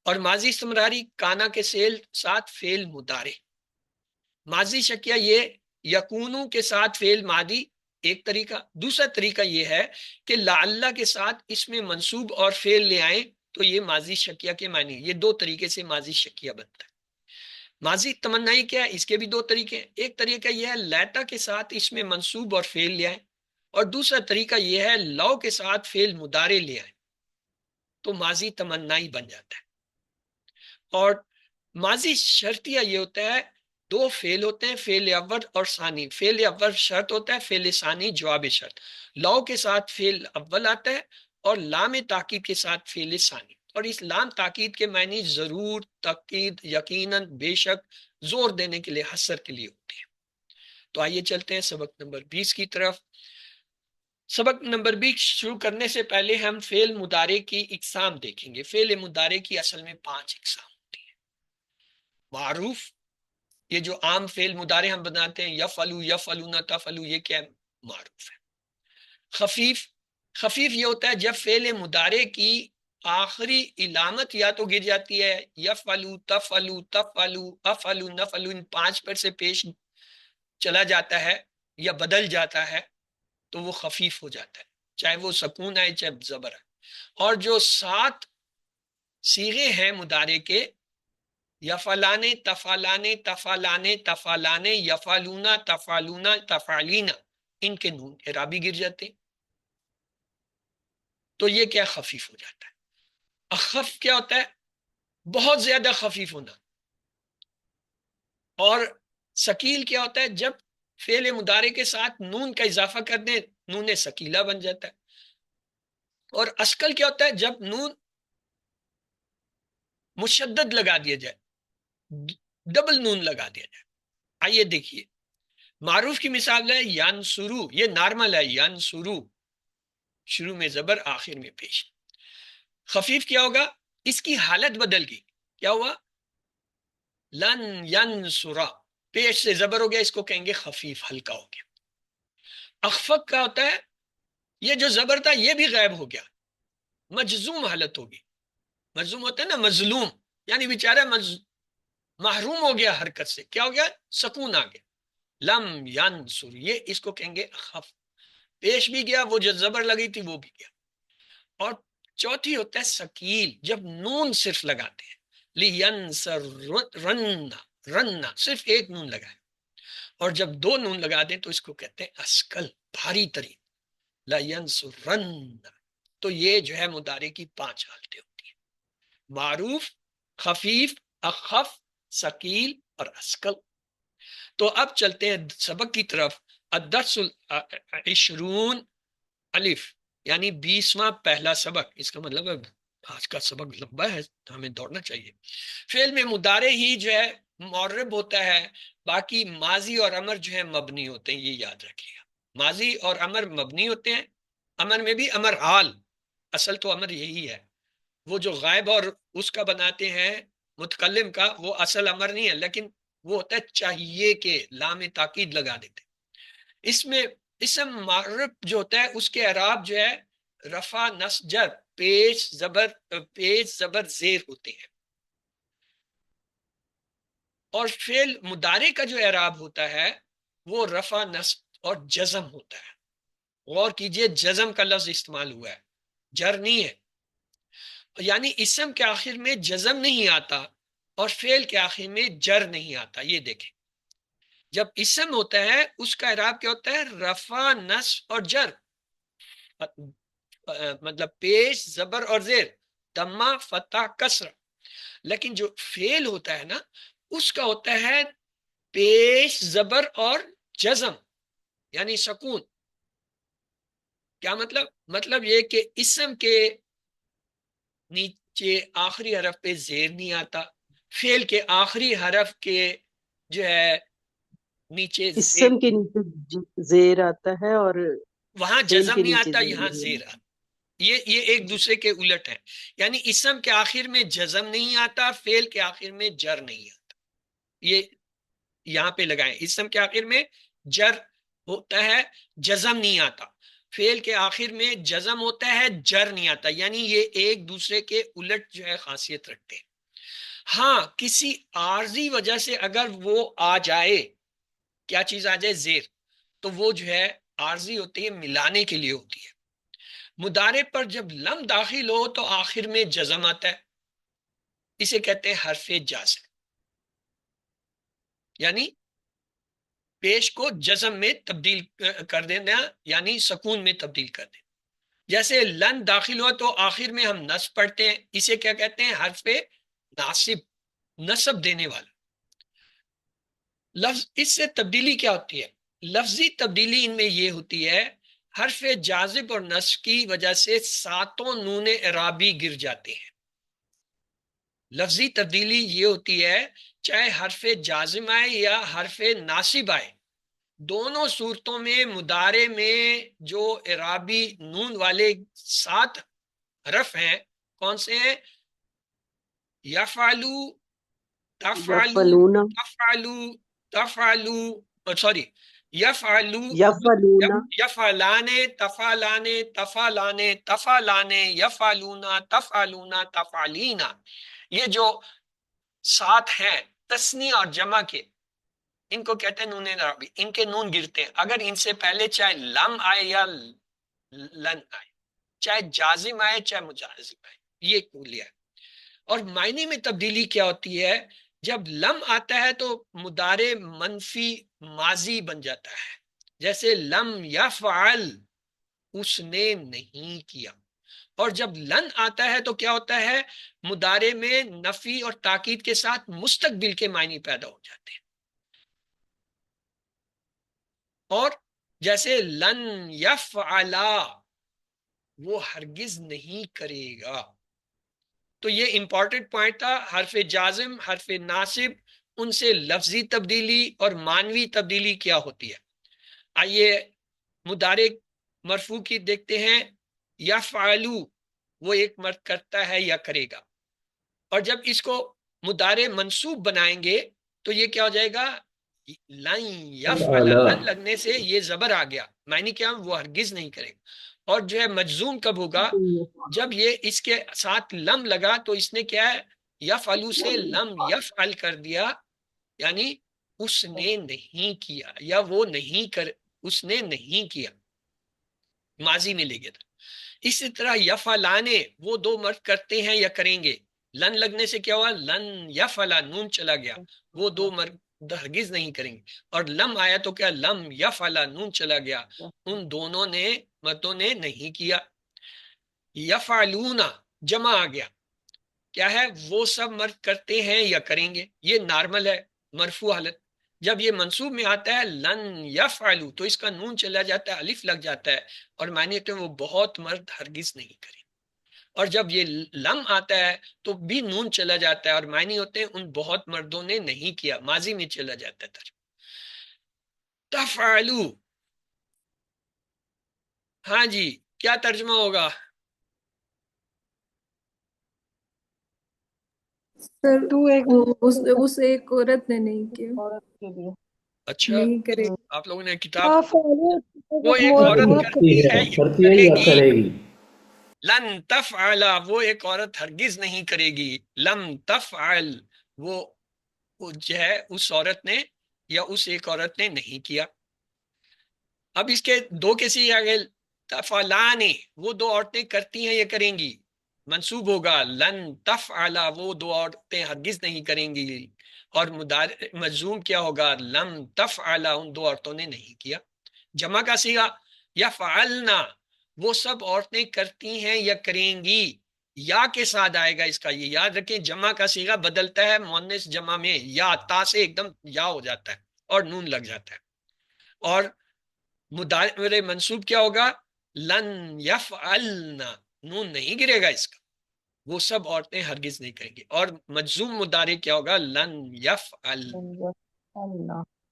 اور ماضی استمراری کانا کے ساتھ فعل مضارع. ماضی شکیہ یہ یکونو کے ساتھ فعل ماضی ایک طریقہ. دوسرا طریقہ یہ ہے کہ لعلہ کے ساتھ اس میں منصوب اور فعل لے آئیں تو یہ ماضی شکیہ کے معنی. یہ دو طریقے سے ماضی شکیہ بنتا ہے. ماضی تمنائی کیا ہے، اس کے بھی دو طریقے ہیں. ایک طریقہ یہ ہے لیتا کے ساتھ اس میں منصوب اور فعل لے آئیں، اور دوسرا طریقہ یہ ہے لو کے ساتھ فعل مضارع لے آئیں. تو ماضی تمنائی بن جاتا ہے. اور ماضی شرطیہ یہ ہوتا ہے دو فعل ہوتے ہیں، فعل اول اور ثانی. فعل اول شرط ہوتا ہے، فعل ثانی جواب شرط. لو کے ساتھ فعل اول آتا ہے اور لام تاکید کے ساتھ فعل ثانی. اور اس لام تاکید کے معنی ضرور، تاکید، یقیناً، بے شک، زور دینے کے لیے، حسر کے لیے ہوتے ہیں. تو آئیے چلتے ہیں سبق نمبر 20 کی طرف. سبق نمبر 20 شروع کرنے سے پہلے ہم فعل مضارع کی اقسام دیکھیں گے. فعل مضارع کی اصل میں 5 اقسام ہوتی ہیں. معروف، یہ جو عام فعل مضارع ہم بناتے ہیں، یفعلو، یفعلون، تفعلو، یہ کیا ہے؟ معروف ہے. خفیف، خفیف یہ ہوتا ہے جب فعل مضارع کی آخری علامت یا تو گر جاتی ہے، یفعلو، تفعلو، تفعلو، افعلو، نفعلو، ان 5 پر سے پیش چلا جاتا ہے یا بدل جاتا ہے تو وہ خفیف ہو جاتا ہے، چاہے وہ سکون آئے چاہے زبر آئے. اور جو 7 صیغے ہیں مضارع کے، یفعلانے، تفعلانے، تفعلانے، تفعلانے، یفعلونا، تفعلونا، تفعلینا، ان کے نون اعرابی گر جاتے ہیں تو یہ کیا خفیف ہو جاتا ہے. اخف کیا ہوتا ہے؟ بہت زیادہ خفیف ہونا. اور ثقیل کیا ہوتا ہے؟ جب فعل مضارع کے ساتھ نون کا اضافہ کر دیں، نون ثقیلہ بن جاتا ہے. اور اثقل کیا ہوتا ہے؟ جب نون مشدد لگا دیا جائے، ڈبل نون لگا دیا جائے. آئیے دیکھیے، معروف کی مثال ہے ینصرو، یہ نارمل ہے، ینصرو، شروع میں زبر، آخر میں پیش. خفیف کیا ہوگا؟ اس کی حالت بدل گئی، کیا ہوا؟ لن ینصرا، پیش سے زبر ہو گیا، اس کو کہیں گے خفیف، ہلکا ہو گیا. اخفق کا ہوتا ہے یہ جو زبر تھا یہ بھی غائب ہو گیا، مجزوم حالت ہوگی. مجزوم ہوتا ہے نا، مظلوم، یعنی بیچارہ محروم ہو گیا حرکت سے، کیا ہو گیا؟ سکون آ گیا. لم ینصر، یہ اس کو کہیں گے خف، پیش بھی گیا، وہ جو زبر لگی تھی وہ بھی گیا. اور چوتھی ہوتا ہے ثقیل، جب نون صرف لگاتے ہیں، لینصرن، رن، صرف ایک نون لگائے. اور جب 2 نون لگا دیں تو اس کو کہتے ہیں اثقل، بھاری ترین، لینصرن. تو یہ جو ہے مضارع کی 5 حالتیں ہوتی ہیں: معروف، خفیف، اخف، ثقیل اور اثقل. تو اب چلتے ہیں سبق کی طرف. الدرس العشرون الف، یعنی 20واں پہلا سبق. اس کا مطلب ہے آج کا سبق لمبا ہے، ہمیں دوڑنا چاہیے. فعل میں مضارع ہی جو ہے معرب ہوتا ہے، باقی ماضی اور امر جو ہے مبنی ہوتے ہیں، یہ یاد رکھیے گا. ماضی اور امر مبنی ہوتے ہیں. امر میں بھی امر حال، اصل تو امر یہی ہے. وہ جو غائب اور اس کا بناتے ہیں متکلم کا، وہ اصل امر نہیں ہے، لیکن وہ ہوتا ہے چاہیے کہ، لام تاکید لگا دیتے. اس میں اسم معرب جو ہوتا ہے اس کے اعراب جو ہے رفع، نصب، جر، پیش زبر زیر ہوتے ہیں. اور فعل مضارع کا جو اعراب ہوتا ہے وہ رفع، نصب اور جزم ہوتا ہے. غور کیجئے، جزم کا لفظ استعمال ہوا ہے، جر نہیں ہے. یعنی اسم کے آخر میں جزم نہیں آتا اور فعل کے آخر میں جر نہیں آتا. یہ دیکھیں، جب اسم ہوتا ہے اس کا اعراب کیا ہوتا ہے؟ رفع، نصب اور جر، مطلب پیش، زبر اور زیر، دمہ، فتح، کسر. لیکن جو فعل ہوتا ہے نا اس کا ہوتا ہے پیش، زبر اور جزم، یعنی سکون. کیا مطلب؟ مطلب یہ کہ اسم کے نیچے آخری حرف پہ زیر نہیں آتا، فعل کے آخری حرف کے جو ہے نیچے زیر، اسم کے نیچے زیر آتا ہے اور وہاں فعل جزم کے نہیں نیچے آتا، زیر یہاں نہیں زیر آتا. آتا. یہ ایک دوسرے کے الٹ ہے. یعنی اسم کے آخر میں جزم نہیں آتا، فعل کے آخر میں جر نہیں آتا. یہ یہاں پہ لگائیں، اسم کے آخر میں جر ہوتا ہے، جزم نہیں آتا. فعل کے آخر میں جزم ہوتا ہے، جر نہیں آتا. یعنی یہ ایک دوسرے کے الٹ جو ہے خاصیت رکھتے ہیں. ہاں کسی عارضی وجہ سے اگر وہ آ جائے، کیا چیز آ جائے؟ زیر، تو وہ جو ہے عارضی ہوتی ہے، ملانے کے لیے ہوتی ہے. مضارع پر جب لم داخل ہو تو آخر میں جزم آتا ہے، اسے کہتے ہیں حرف جازم، یعنی پیش کو جزم میں تبدیل کر دینا، یعنی سکون میں تبدیل کر دینا. جیسے لن داخل ہوا تو آخر میں ہم نصب پڑھتے ہیں، اسے کیا کہتے ہیں؟ حرف ناصب، نصب دینے والا لفظ۔ اس سے تبدیلی کیا ہوتی ہے؟ لفظی تبدیلی ان میں یہ ہوتی ہے، حرف جازب اور نصب کی وجہ سے ساتوں نون اعرابی گر جاتے ہیں۔ لفظی تبدیلی یہ ہوتی ہے، چاہے حرف جازم آئے یا حرف ناصب آئے، دونوں صورتوں میں مضارع میں جو اعرابی نون والے 7 حرف ہیں، کون سے ہیں؟ یفعلو، تفعلو، یفعلون تفعلو، تفعلو، سوری، یفعلو، یفعلون یفعلانے، تفعلانے، تفعلانے، تفعلانے، یفعلونا، تفعلونا، تفعلینا، یہ جو 7 ہیں تثنی اور جمع کے، ان کو کہتے ہیں نون اعرابی، ان کے نون گرتے ہیں اگر ان سے پہلے چاہے لم آئے یا لن آئے، چاہے جازم آئے چاہے مجازم آئے، یہ کلیہ ہے۔ اور معنی میں تبدیلی کیا ہوتی ہے؟ جب لم آتا ہے تو مضارع منفی ماضی بن جاتا ہے، جیسے لم یفعل، اس نے نہیں کیا۔ اور جب لن آتا ہے تو کیا ہوتا ہے؟ مضارع میں نفی اور تاکید کے ساتھ مستقبل کے معنی پیدا ہو جاتے ہیں۔ اور جیسے لن یفعلا، وہ ہرگز نہیں کرے گا۔ تو یہ امپورٹنٹ پوائنٹ تھا، حرف جازم، حرف ناصب، ان سے لفظی تبدیلی اور معنوی تبدیلی کیا ہوتی ہے۔ آئیے مضارع مرفوع کی دیکھتے ہیں۔ یفعلو، وہ ایک مرد کرتا ہے یا کرے گا، اور جب اس کو مضارع منصوب بنائیں گے تو یہ کیا ہو جائے گا؟ لن یفعل، لن لگنے سے یہ زبر آ گیا، معنی کیا؟ وہ ہرگز نہیں کرے گا۔ اور جو ہے مجزوم کب ہوگا؟ جب یہ اس کے ساتھ لم لگا تو اس نے کیا ہے؟ یفعلو سے لم یفعل کر دیا، یعنی اس نے نہیں کیا، یا وہ نہیں کر، اس نے نہیں کیا، ماضی میں لے گیا تھا۔ اسی طرح یفعلانے، وہ 2 مرد کرتے ہیں یا کریں گے، لن لگنے سے کیا ہوا؟ لن یفعلا، نون چلا گیا، وہ 2 مرد ہرگز نہیں کریں گے۔ اور لم آیا تو کیا؟ لم یفعلا، نون چلا گیا، ان دونوں نے مردوں نے نہیں کیا۔ یفعلونا، جمع آ گیا، کیا ہے؟ وہ سب مرد کرتے ہیں یا کریں گے، یہ نارمل ہے، مرفوع حالت۔ جب یہ منصوب میں آتا ہے لن یفعلو تو اس کا نون چلا جاتا ہے، الف لگ جاتا ہے، اور معنی تو وہ بہت مرد ہرگز نہیں کریں۔ اور جب یہ لم آتا ہے تو بھی نون چلا جاتا ہے، اور معنی ہوتے ہیں ان بہت مردوں نے نہیں کیا، ماضی میں چلا جاتا ہے۔ تفعلو، ہاں جی، کیا ترجمہ ہوگا؟ سر تو ایک اس ایک عورت نے نہیں کیا، عورت کے لیے اچھا، نہیں کرے گی۔ آپ لوگوں نے کتاب، فعلو وہ ایک عورت کرتی ہے یا کرتی ہے کرے یا گی، کرے گی؟ لن تفعل، وہ ایک عورت ہرگز نہیں کرے گی، لم تفعل، وہ جو ہے اس عورت نے یا اس ایک عورت نے نہیں کیا۔ اب اس کے 2 کیسے آگے؟ تفعلانی، وہ 2 عورتیں کرتی ہیں یا کریں گی، منصوب ہوگا لن تفعل، وہ 2 عورتیں ہرگز نہیں کریں گی، اور مجزوم کیا ہوگا؟ لم تفعل، ان 2 عورتوں نے نہیں کیا۔ جمع کا صیغہ یفعلنا، وہ سب عورتیں کرتی ہیں یا کریں گی، یا کے ساتھ آئے گا، اس کا یہ یاد رکھیں، جمع کا صیغہ بدلتا ہے مؤنث جمع میں، یا تا سے ایک دم یا ہو جاتا ہے اور نون لگ جاتا ہے۔ اور مضارع منصوب کیا ہوگا؟ لن یفعلنا، نون نہیں گرے گا اس کا، وہ سب عورتیں ہرگز نہیں کریں گی۔ اور مجزوم مضارع کیا ہوگا؟ لن یفعل،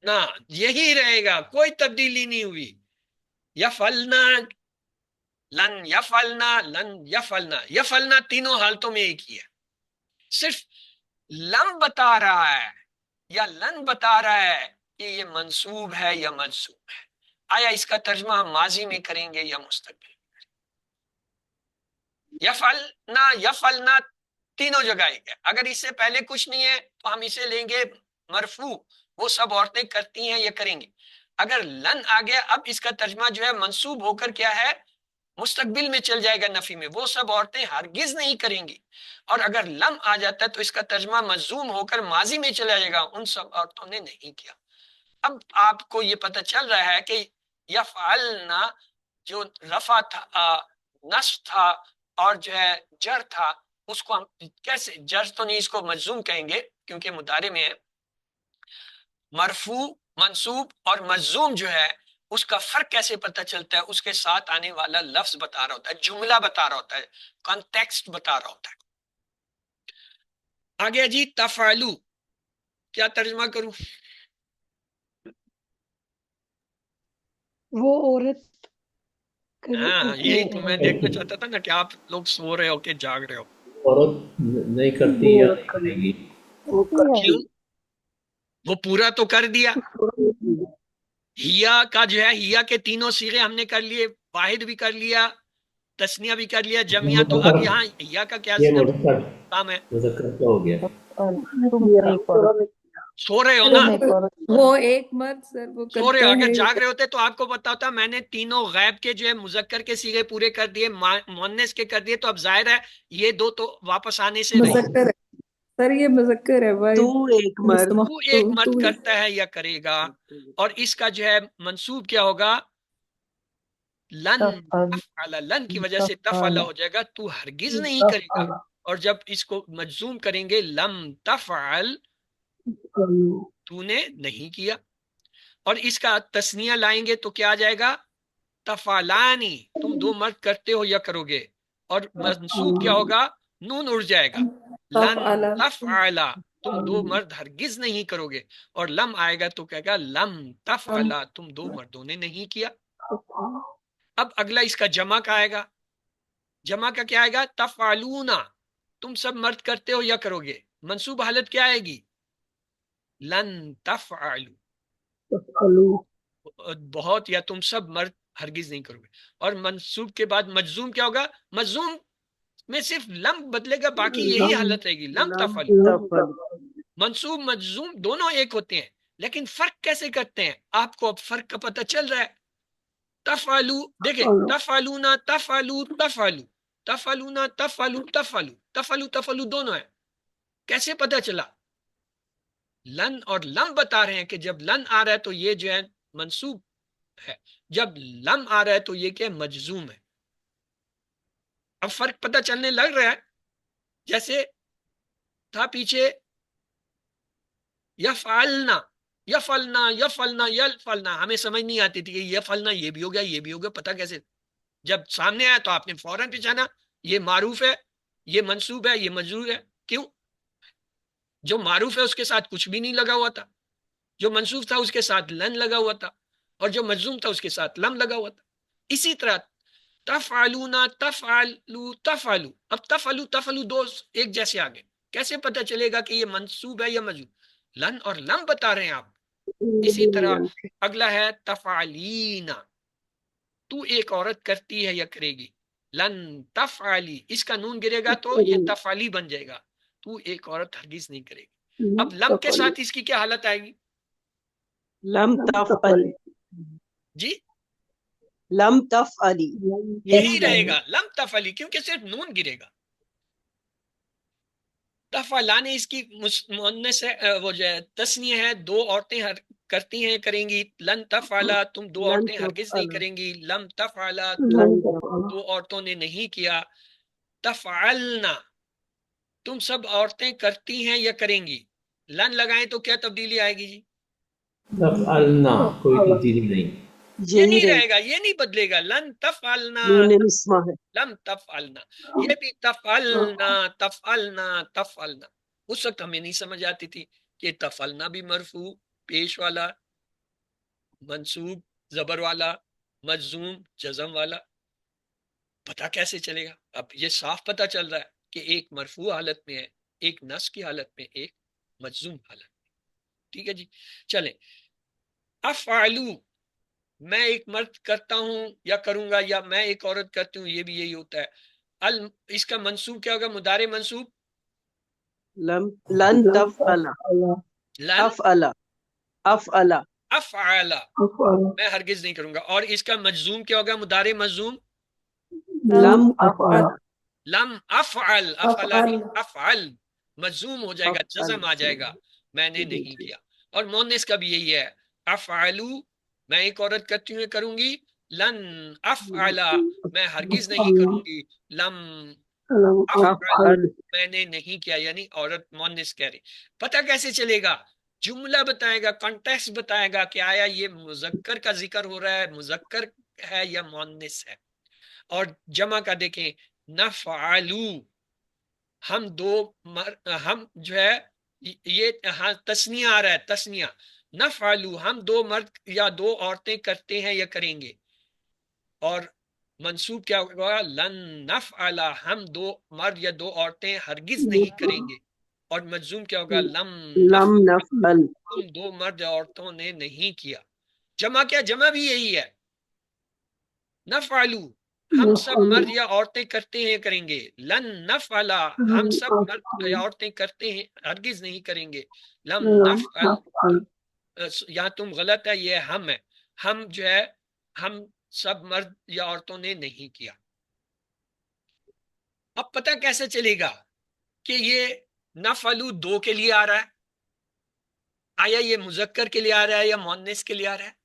نہ یہی رہے گا، کوئی تبدیلی نہیں ہوئی، یفعلنا، لن یفعلنا، لن یفعلنا، یفعلنا تینوں حالتوں میں ایک ہی ہے، صرف لم بتا رہا ہے یا لن بتا رہا ہے کہ یہ منصوب ہے یا منصوب ہے، آیا اس کا ترجمہ ہم ماضی میں کریں گے یا مستقبل؟ یفعلنا، یفعلنا تینوں جگہ ایک ہے، اگر اس سے پہلے کچھ نہیں ہے تو ہم اسے لیں گے مرفوع، وہ سب عورتیں کرتی ہیں یا کریں گے۔ اگر لن آ گیا، اب اس کا ترجمہ جو ہے منصوب ہو کر کیا ہے؟ مستقبل میں چل جائے گا، نفی میں، وہ سب عورتیں ہرگز نہیں کریں گی۔ اور اگر لم آ جاتا ہے تو اس کا ترجمہ مجزوم ہو کر ماضی میں چلا جائے گا، ان سب عورتوں نے نہیں کیا۔ اب آپ کو یہ پتہ چل رہا ہے کہ یفعلنا جو رفع تھا نصب تھا اور جو ہے جر تھا، اس کو ہم کیسے، جر تو نہیں، اس کو مجزوم کہیں گے کیونکہ مضارع میں ہے. مرفوع، منصوب اور مجزوم جو ہے اس کا فرق کیسے پتہ چلتا ہے؟ اس کے ساتھ آنے والا لفظ بتا رہا ہوتا ہے، جملہ بتا رہا ہوتا ہے، کانٹیکسٹ بتا رہا ہوتا ہے. آگے جی تفعلو، کیا ترجمہ کروں؟ وہ عورت ہاں یہی تو میں دیکھنا چاہتا تھا نا کہ آپ لوگ سو رہے ہو کہ جاگ رہے ہو. عورت نہیں کرتی یا نہیں کرے گی؟ کیوں؟ وہ پورا تو کر دیا. ہیا کا جو ہے، ہیا کے تینوں صیغے ہم نے کر لیے، واحد بھی کر لیا، تسنیہ بھی کر لیا، جمعیہ. تو اب یہاں ہیا کا کیا یہ مذکر کام ہے؟ مذکر کا ہو گیا. سو رہے ہو نا، وہ ایک مرد سر وہ سو رہے ہو. کرتا اگر ہے. جاگ رہے ہوتے تو آپ کو پتا ہوتا میں نے تینوں غیب کے جو ہے مذکر کے صیغے پورے کر دیے، مؤنث کے کر دیے. تو اب ظاہر ہے یہ دو تو واپس آنے سے نہیں. مذکر ہے سر، یہ مذکر ہے بھائی. تو ایک مرد تو ایک مرد کرتا ہے یا کرے گا. اور اس کا جو ہے منصوب کیا ہوگا؟ لن تفعل، لن کی وجہ سے تفعل ہو جائے گا، تو ہرگز نہیں کرے گا. اور جب اس کو مجزوم کریں گے لم تفعل، تو نے نہیں کیا. اور اس کا تسنیہ لائیں گے تو کیا آ جائے گا؟ تفعلانی، تم دو مرد کرتے ہو یا کرو گے. اور منصوب کیا ہوگا؟ نون اڑ جائے گا، لن تفعلا، تم دو مرد ہرگز نہیں کرو گے. اور لم آئے گا تو کہے گا لم تفعلا، تم دو مردوں نے نہیں کیا. اب اگلا اس کا جمع کا آئے گا. جمع کا کیا آئے گا؟ تفعلونا، تم سب مرد کرتے ہو یا کرو گے. منصوب حالت کیا آئے گی؟ لن تفعلو، بہت یا تم سب مرد ہرگز نہیں کرو گے. اور منصوب کے بعد مجزوم کیا ہوگا؟ مجزوم میں صرف لم بدلے گا، باقی یہی حالت رہے گی، لم تفعلو. منصوب مجزوم دونوں ایک ہوتے ہیں، لیکن فرق کیسے کرتے ہیں؟ آپ کو اب فرق کا پتہ چل رہا ہے. تفعلو، دیکھیں تفعلونا، تفعلو، تفعلو، تفعلونا، تفعلو، تفعلو، تفعلو، تفعلو دونوں ہیں. کیسے پتہ چلا؟ لن اور لم بتا رہے ہیں کہ جب لن آ رہا ہے تو یہ جو ہے منصوب ہے، جب لم آ رہا ہے تو یہ کیا مجزوم ہے. اب فرق پتہ چلنے لگ رہا ہے. جیسے تھا پیچھے یفعلنا، یفعلنا، یفعلنا، یفعلنا، ہمیں سمجھ نہیں آتی تھی کہ یفعلنا یہ بھی ہو گیا یہ بھی ہو گیا، پتہ کیسے؟ جب سامنے آیا تو آپ نے فوراً پہچانا یہ معروف ہے، یہ منصوب ہے، یہ مجرور ہے. کیوں؟ جو معروف ہے اس کے ساتھ کچھ بھی نہیں لگا ہوا تھا، جو منصوب تھا اس کے ساتھ لن لگا ہوا تھا، اور جو مجزوم تھا اس کے ساتھ لم لگا ہوا تھا. اسی طرح تفعلونا، تفعلو، تفعلو. اب تفعلو تفعلو دو ایک جیسے آگے، کیسے پتہ چلے گا کہ یہ منصوب ہے یا مجزوم؟ لن اور لم بتا رہے ہیں آپ. اسی طرح اگلا ہے تفعلینا، تو ایک عورت کرتی ہے یا کرے گی. لن تفعلی، اس کا نون گرے گا تو یہ تفعلی بن جائے گا، تو ایک عورت ہرگز نہیں کرے گی. اب لم کے ساتھ اس کی کیا حالت آئے گی؟ لم تفعل، جی لم تفعلی، یہی رہے گا لم تفعلی، کیونکہ صرف نون گرے گا. تفعلانے اس کی مؤنث ہے، وہ جو ہے تسنیہ ہے، دو عورتیں کرتی ہیں کریں گی. لن تفعلا، تم دو عورتیں ہرگز نہیں کریں گی. لم تفعلا، تم دو عورتوں نے نہیں کیا. تفعلنا، تم سب عورتیں کرتی ہیں یا کریں گی. لن لگائیں تو کیا تبدیلی آئے گی جی؟ تفعلنا، کوئی تبدیلی نہیں. یہ نہیں رہے گا، یہ نہیں بدلے گا. لن تفعلنا، نون نسمہ ہے. لم تفعلنا، یہ بھی تفعلنا، تفعلنا، تفعلنا. اس وقت ہمیں نہیں سمجھ آتی تھی کہ تفعلنا بھی مرفوع، پیش والا، منصوب زبر والا، مجزوم جزم والا. پتہ کیسے چلے گا؟ اب یہ صاف پتہ چل رہا ہے کہ ایک مرفوع حالت میں ہے، ایک نصب کی حالت میں، ایک مجزوم حالت میں. ٹھیک ہے جی. چلیں افعلو، میں ایک مرد کرتا ہوں یا کروں گا، یا میں ایک عورت کرتی ہوں، یہ بھی یہی ہوتا ہے. اس کا منصوب کیا ہوگا؟ مضارع منصوب لن تفعل، لن افعل، افعل، افعل، میں ہرگز نہیں کروں گا. اور اس کا مجزوم کیا ہوگا؟ مضارع مجزوم لم افعل، لم افعل، افعل نہیں افعل، مجزوم ہو جائے گا، جزم آ جائے گا، میں نے نہیں کیا. اور مؤنث کا بھی یہی ہے، افعلو، میں ایک عورت کرتی ہوں کروں گی. لن افعل میں ہرگز نہیں کروں گی، لم افعل افعل میں نے نہیں کیا، یعنی عورت مونس کہہ رہی۔ پتہ کیسے چلے گا؟ جملہ بتائے گا، کانٹیکسٹ بتائے گا کہ آیا یہ مذکر کا ذکر ہو رہا ہے، مذکر ہے یا مونس ہے۔ اور جمع کا دیکھیں، نفعلو ہم دو ہم جو ہے یہ ہاں تسنیہ آ رہا ہے، تسنیہ، نفعلو ہم دو مرد یا دو عورتیں کرتے ہیں یا کریں گے، اور منصوب کیا ہوگا؟ لن نفعل ہم دو مرد یا دو عورتیں ہرگز نہیں کریں گے، اور مجزوم کیا ہوگا؟ لم لم نفعل نفعل تم دو مرد یا عورتوں نے نہیں کیا۔ جمع کیا؟ جمع بھی یہی ہے، نفعلو ہم سب مرد یا عورتیں کرتے ہیں کریں گے، لن نفعل ہم سب مرد یا عورتیں کرتے ہیں ہرگز نہیں کریں گے، لم نفعل یہاں تم غلط ہے، یہ ہم ہے، ہم جو ہے ہم سب مرد یا عورتوں نے نہیں کیا۔ اب پتہ کیسے چلے گا کہ یہ نفعلو دو کے لیے آ رہا ہے؟ آیا یہ مذکر کے لیے آ رہا ہے یا مؤنث کے لیے آ رہا ہے؟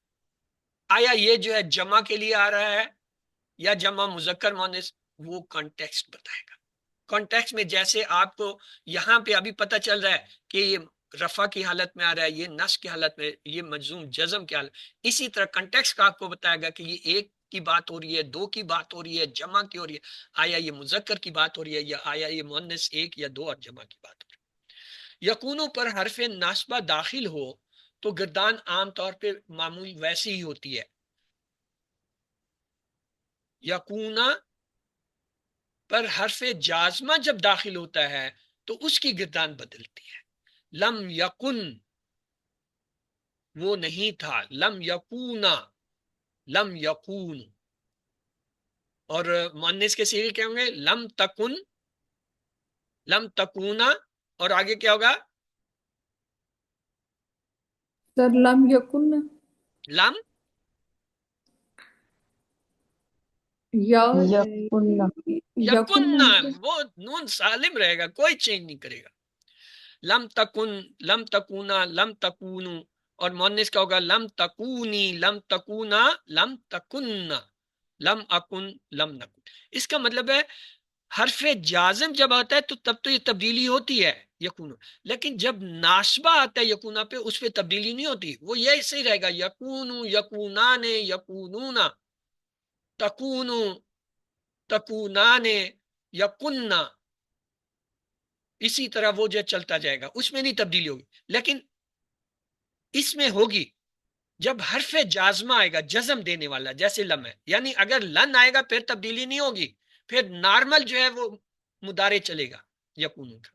آیا یہ جو ہے جمع کے لیے آ رہا ہے یا جمع مذکر مؤنث؟ وہ کانٹیکسٹ بتائے گا۔ کانٹیکسٹ میں جیسے آپ کو یہاں پہ ابھی پتہ چل رہا ہے کہ یہ رفع کی حالت میں آ رہا ہے، یہ نصب کی حالت میں، یہ مجزوم جزم کی حالت، اسی طرح کانٹیکسٹ کا آپ کو بتائے گا کہ یہ ایک کی بات ہو رہی ہے، دو کی بات ہو رہی ہے، جمع کی ہو رہی ہے، آیا یہ مذکر کی بات ہو رہی ہے یا آیا یہ مؤنث ایک یا دو اور جمع کی بات ہو رہی ہے۔ یکونوں پر حرف ناصبہ داخل ہو تو گردان عام طور پہ معمول ویسی ہی ہوتی ہے، یکونا پر حرف جازمہ جب داخل ہوتا ہے تو اس کی گردان بدلتی ہے۔ لم یکن وہ نہیں تھا، لم یکونا لم یکون، اور مؤنث کے صیغے کیا ہوں گے؟ لم تکن لم تکونا، اور آگے کیا ہوگا؟ سر لم یکن لم یکن، وہ نون سالم رہے گا، کوئی چینج نہیں کرے گا۔ لم تکن لم تکونا لم تکونو، اور مؤنث کا ہوگا لم تکونی لم تکونا لم تکننا لم اکن لم نکن۔ اس کا مطلب ہے حرف جازم جب آتا ہے تو تب تو یہ تبدیلی ہوتی ہے یکونو، لیکن جب ناسبہ آتا ہے یکونا پہ اس پہ تبدیلی نہیں ہوتی، وہ یہ ایسے ہی رہے گا، یکونو یکونانے یکونونا، تکونو تکونانے یکننا، اسی طرح وہ جو چلتا جائے گا، اس میں نہیں تبدیلی ہوگی۔ لیکن اس میں ہوگی جب حرف جازمہ آئے گا، جزم دینے والا، جیسے لم ہے، یعنی اگر لن آئے گا پھر تبدیلی نہیں ہوگی، پھر نارمل جو ہے وہ مضارع چلے گا یکون کا۔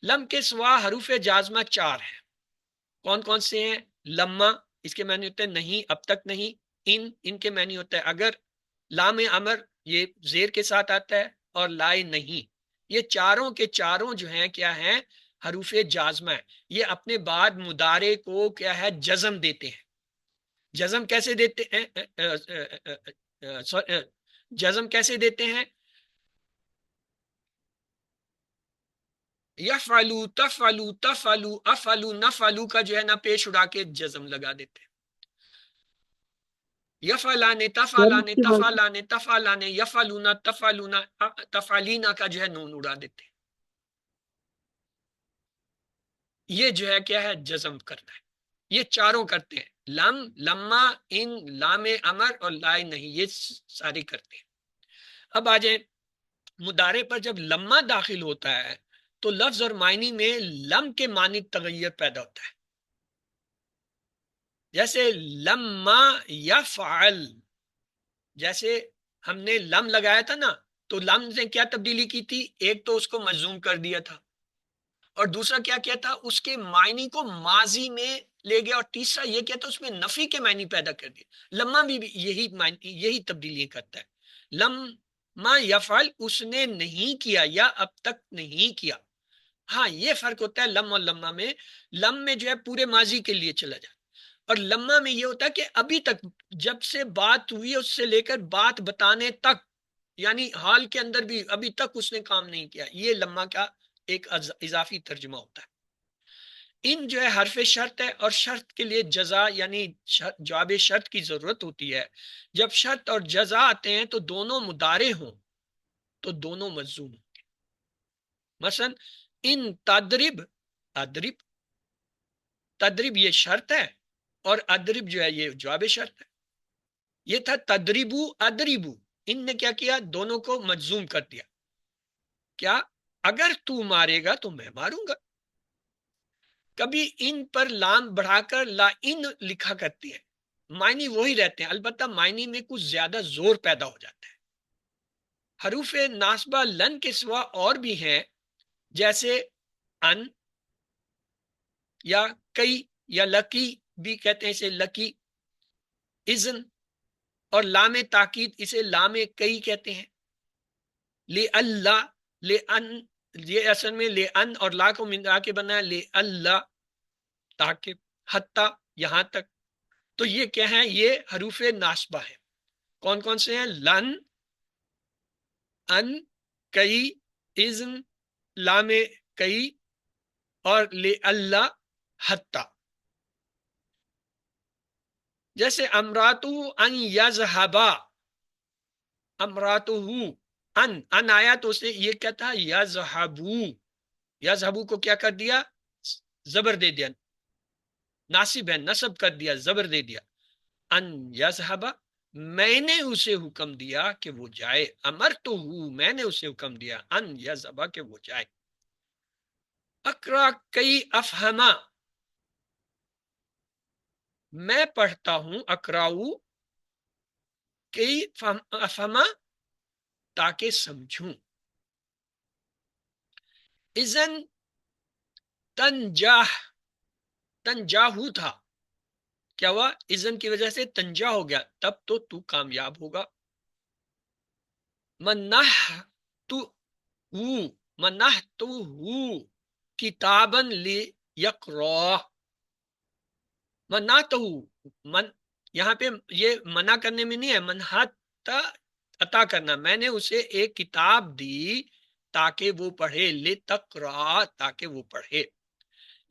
لم کے سوا حروف جازمہ چار ہیں، کون کون سے ہیں؟ لما اس کے معنی ہوتے ہیں نہیں، اب تک نہیں، ان کے معنی ہوتا ہے اگر، لام امر یہ زیر کے ساتھ آتا ہے، اور لائے نہیں، یہ چاروں کے چاروں جو ہیں کیا ہیں؟ حروف جازمہ ہے۔ یہ اپنے بعد مضارع کو کیا ہے؟ جزم دیتے ہیں۔ جزم کیسے دیتے ہیں؟ جزم کیسے دیتے ہیں؟ یفعلو تفعلو تفعلو افعلو نفعلو کا جو ہے نا پیش اڑا کے جزم لگا دیتے ہیں۔ یفعلانے تفعلانے تفعلانے تفعلانے یفعلونا تفعلونا تفعلینا کا جو ہے نون اڑا دیتے ہیں۔ یہ جو ہے کیا ہے؟ جزم کرنا ہے۔ یہ چاروں کرتے ہیں، لم، لما، ان، لام امر اور لائے نہیں، یہ ساری کرتے ہیں۔ اب آ جائیں مضارع پر جب لما داخل ہوتا ہے تو لفظ اور معنی میں لم کے معنی تغیر پیدا ہوتا ہے، جیسے لما یفعل، جیسے ہم نے لم لگایا تھا نا، تو لم نے کیا تبدیلی کی تھی؟ ایک تو اس کو مجزوم کر دیا تھا، اور دوسرا کیا کیا تھا؟ اس کے معنی کو ماضی میں لے گیا، اور تیسرا یہ کیا تھا؟ اس میں نفی کے معنی پیدا کر دیا۔ لما بھی یہی تبدیلی کرتا ہے۔ لما یفعل اس نے نہیں کیا یا اب تک نہیں کیا۔ ہاں یہ فرق ہوتا ہے لم اور لما میں، لم میں جو ہے پورے ماضی کے لیے چلا جاتا، اور لما میں یہ ہوتا ہے کہ ابھی تک جب سے بات ہوئی اس سے لے کر بات بتانے تک، یعنی حال کے اندر بھی ابھی تک اس نے کام نہیں کیا، یہ لما کا ایک اضافی ترجمہ ہوتا ہے۔ ان جو ہے حرف شرط ہے، اور شرط کے لیے جزا یعنی جواب شرط کی ضرورت ہوتی ہے. جب شرط اور جزا آتے ہیں تو دونوں مضارع ہوں تو دونوں مجزوم ہوں گے. مثلا ان تدرب، ادرب، تدرب یہ شرط ہے اور ادرب جو ہے یہ جواب شرط ہے. یہ تھا تدریبو ادریبو، ان نے کیا کیا؟ دونوں کو مجزوم کر دیا. کیا؟ اگر تو مارے گا تو میں ماروں گا. کبھی ان پر لام بڑھا کر لا ان لکھا کرتی ہے، معنی وہی رہتے ہیں، البتہ معنی میں کچھ زیادہ زور پیدا ہو جاتا ہے. حروف ناسبہ لن کے سوا اور بھی ہیں، جیسے ان یا کئی یا لکی بھی کہتے ہیں اسے لکی، اذن، اور لام تاکید اسے لام کئی کہتے ہیں. لے اللہ، لے ان، یہ اصل میں لے ان اور لا کو ملا کے بنا لے اللہ، تاکہ، حتیٰ، یہاں تک. تو یہ کیا ہے؟ یہ حروف ناسبہ ہیں. کون کون سے ہیں؟ لن، ان، کئی، اذن، لام کئی، اور لے اللہ، حتیٰ. جیسے امراتو ان یذہبا، امراتو ان آیا تو اسے یہ کیا تھا؟ یذہبو. یذہبو کو کیا کر دیا؟ زبر دے دیا، ناصب ہے، نصب کر دیا، زبر دے دیا. ان یذہبا، میں نے اسے حکم دیا کہ وہ جائے. امرتو، میں نے اسے حکم دیا ان یذہبا کہ وہ جائے. اقرا کئی افہما، میں پڑھتا ہوں، اقراؤ کئی افہما، تاکہ سمجھوں. اذن تنجاہ، تنجاہو تھا، کیا ہوا؟ اذن کی وجہ سے تنجا ہو گیا، تب تو کامیاب ہوگا. منح تو ہو، منح تو ہو کتابن لی یقرا. منع تو من، یہاں پہ یہ منع کرنے میں نہیں ہے، منحت عطا کرنا. میں نے اسے ایک کتاب دی تاکہ وہ پڑھے، لتقرا، تاکہ وہ پڑھے.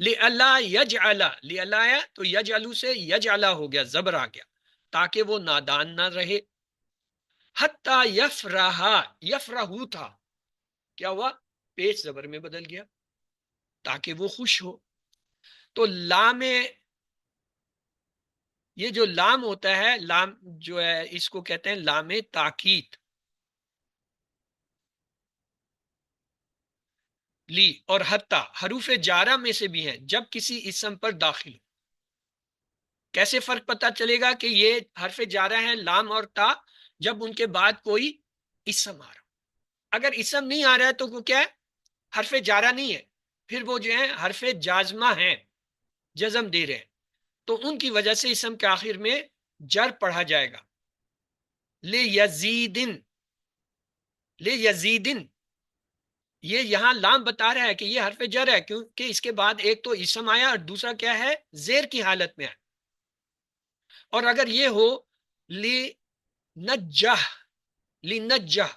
لئلا یجعلا، لئلا آیا تو یجعلو سے یجعلا ہو گیا، زبر آ گیا، تاکہ وہ نادان نہ رہے. حتی یفرحا، یفرحو تھا، کیا ہوا؟ پیش زبر میں بدل گیا، تاکہ وہ خوش ہو. تو لام، یہ جو لام ہوتا ہے، لام جو ہے اس کو کہتے ہیں لام تاکید. لی اور حتی حروف جارہ میں سے بھی ہیں جب کسی اسم پر داخل ہو. کیسے فرق پتہ چلے گا کہ یہ حرف جارہ ہیں لام اور تا؟ جب ان کے بعد کوئی اسم آ رہا. اگر اسم نہیں آ رہا ہے تو وہ کیا ہے؟ حرف جارہ نہیں ہے. پھر وہ جو ہے حرف جازمہ ہیں، جزم دے رہے ہیں، تو ان کی وجہ سے اسم کے آخر میں جر پڑھا جائے گا. لے یزیدن، لے یزیدن، یہ یہاں لام بتا رہا ہے کہ یہ حرف جر ہے، کیونکہ اس کے بعد ایک تو اسم آیا اور دوسرا کیا ہے؟ زیر کی حالت میں ہے. اور اگر یہ ہو لی نجہ، لی نجہ،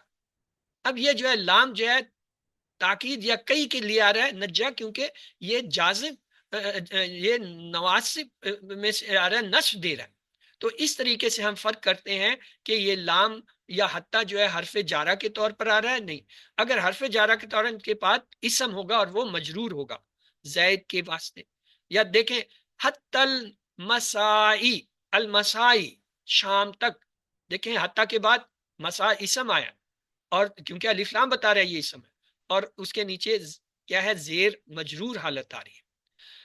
اب یہ جو ہے لام جو ہے تاکید یا کئی کے لیے آ رہا ہے نجہ، کیونکہ یہ جازم، یہ نواسب میں سے آ رہا ہے، نصب دے رہا ہے. تو اس طریقے سے ہم فرق کرتے ہیں کہ یہ لام یا حتیٰ جو ہے حرف جارہ کے طور پر آ رہا ہے. نہیں، اگر حرف جارہ کے طور کے بعد اسم ہوگا اور وہ مجرور ہوگا زید کے واسطے. یا دیکھیں حتی المسائی، المسائی، شام تک، دیکھیں حتیٰ کے بعد مسا اسم آیا، اور کیونکہ الف لام بتا رہا ہے یہ اسم ہے، اور اس کے نیچے کیا ہے؟ زیر مجرور حالت آ رہی ہے.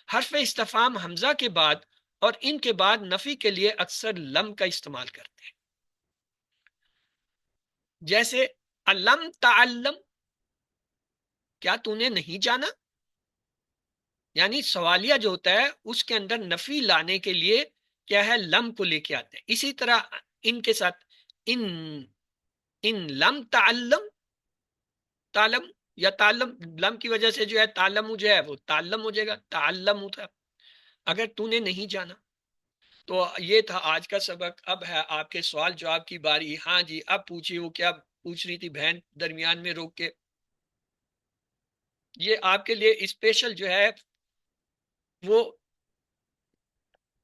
حرف استفہام حمزہ کے بعد اور ان کے بعد نفی کے لیے اکثر لم کا استعمال کرتے ہیں. جیسے علم تعلم، کیا تو نے نہیں جانا؟ یعنی سوالیہ جو ہوتا ہے اس کے اندر نفی لانے کے لیے کیا ہے؟ لم کو لے کے آتے ہیں. اسی طرح ان کے ساتھ ان لم تعلم، تعلم یا تعلم، لم کی وجہ سے جو ہے تعلم جو ہے وہ تعلم ہو جائے گا، تعلم ہوتا ہے اگر تو نے نہیں جانا. تو یہ تھا آج کا سبق. اب ہے آپ کے سوال جواب کی باری. ہاں جی، اب پوچھیے. وہ کیا پوچھ رہی تھی بہن درمیان میں روک کے؟ یہ آپ کے لیے اسپیشل جو ہے وہ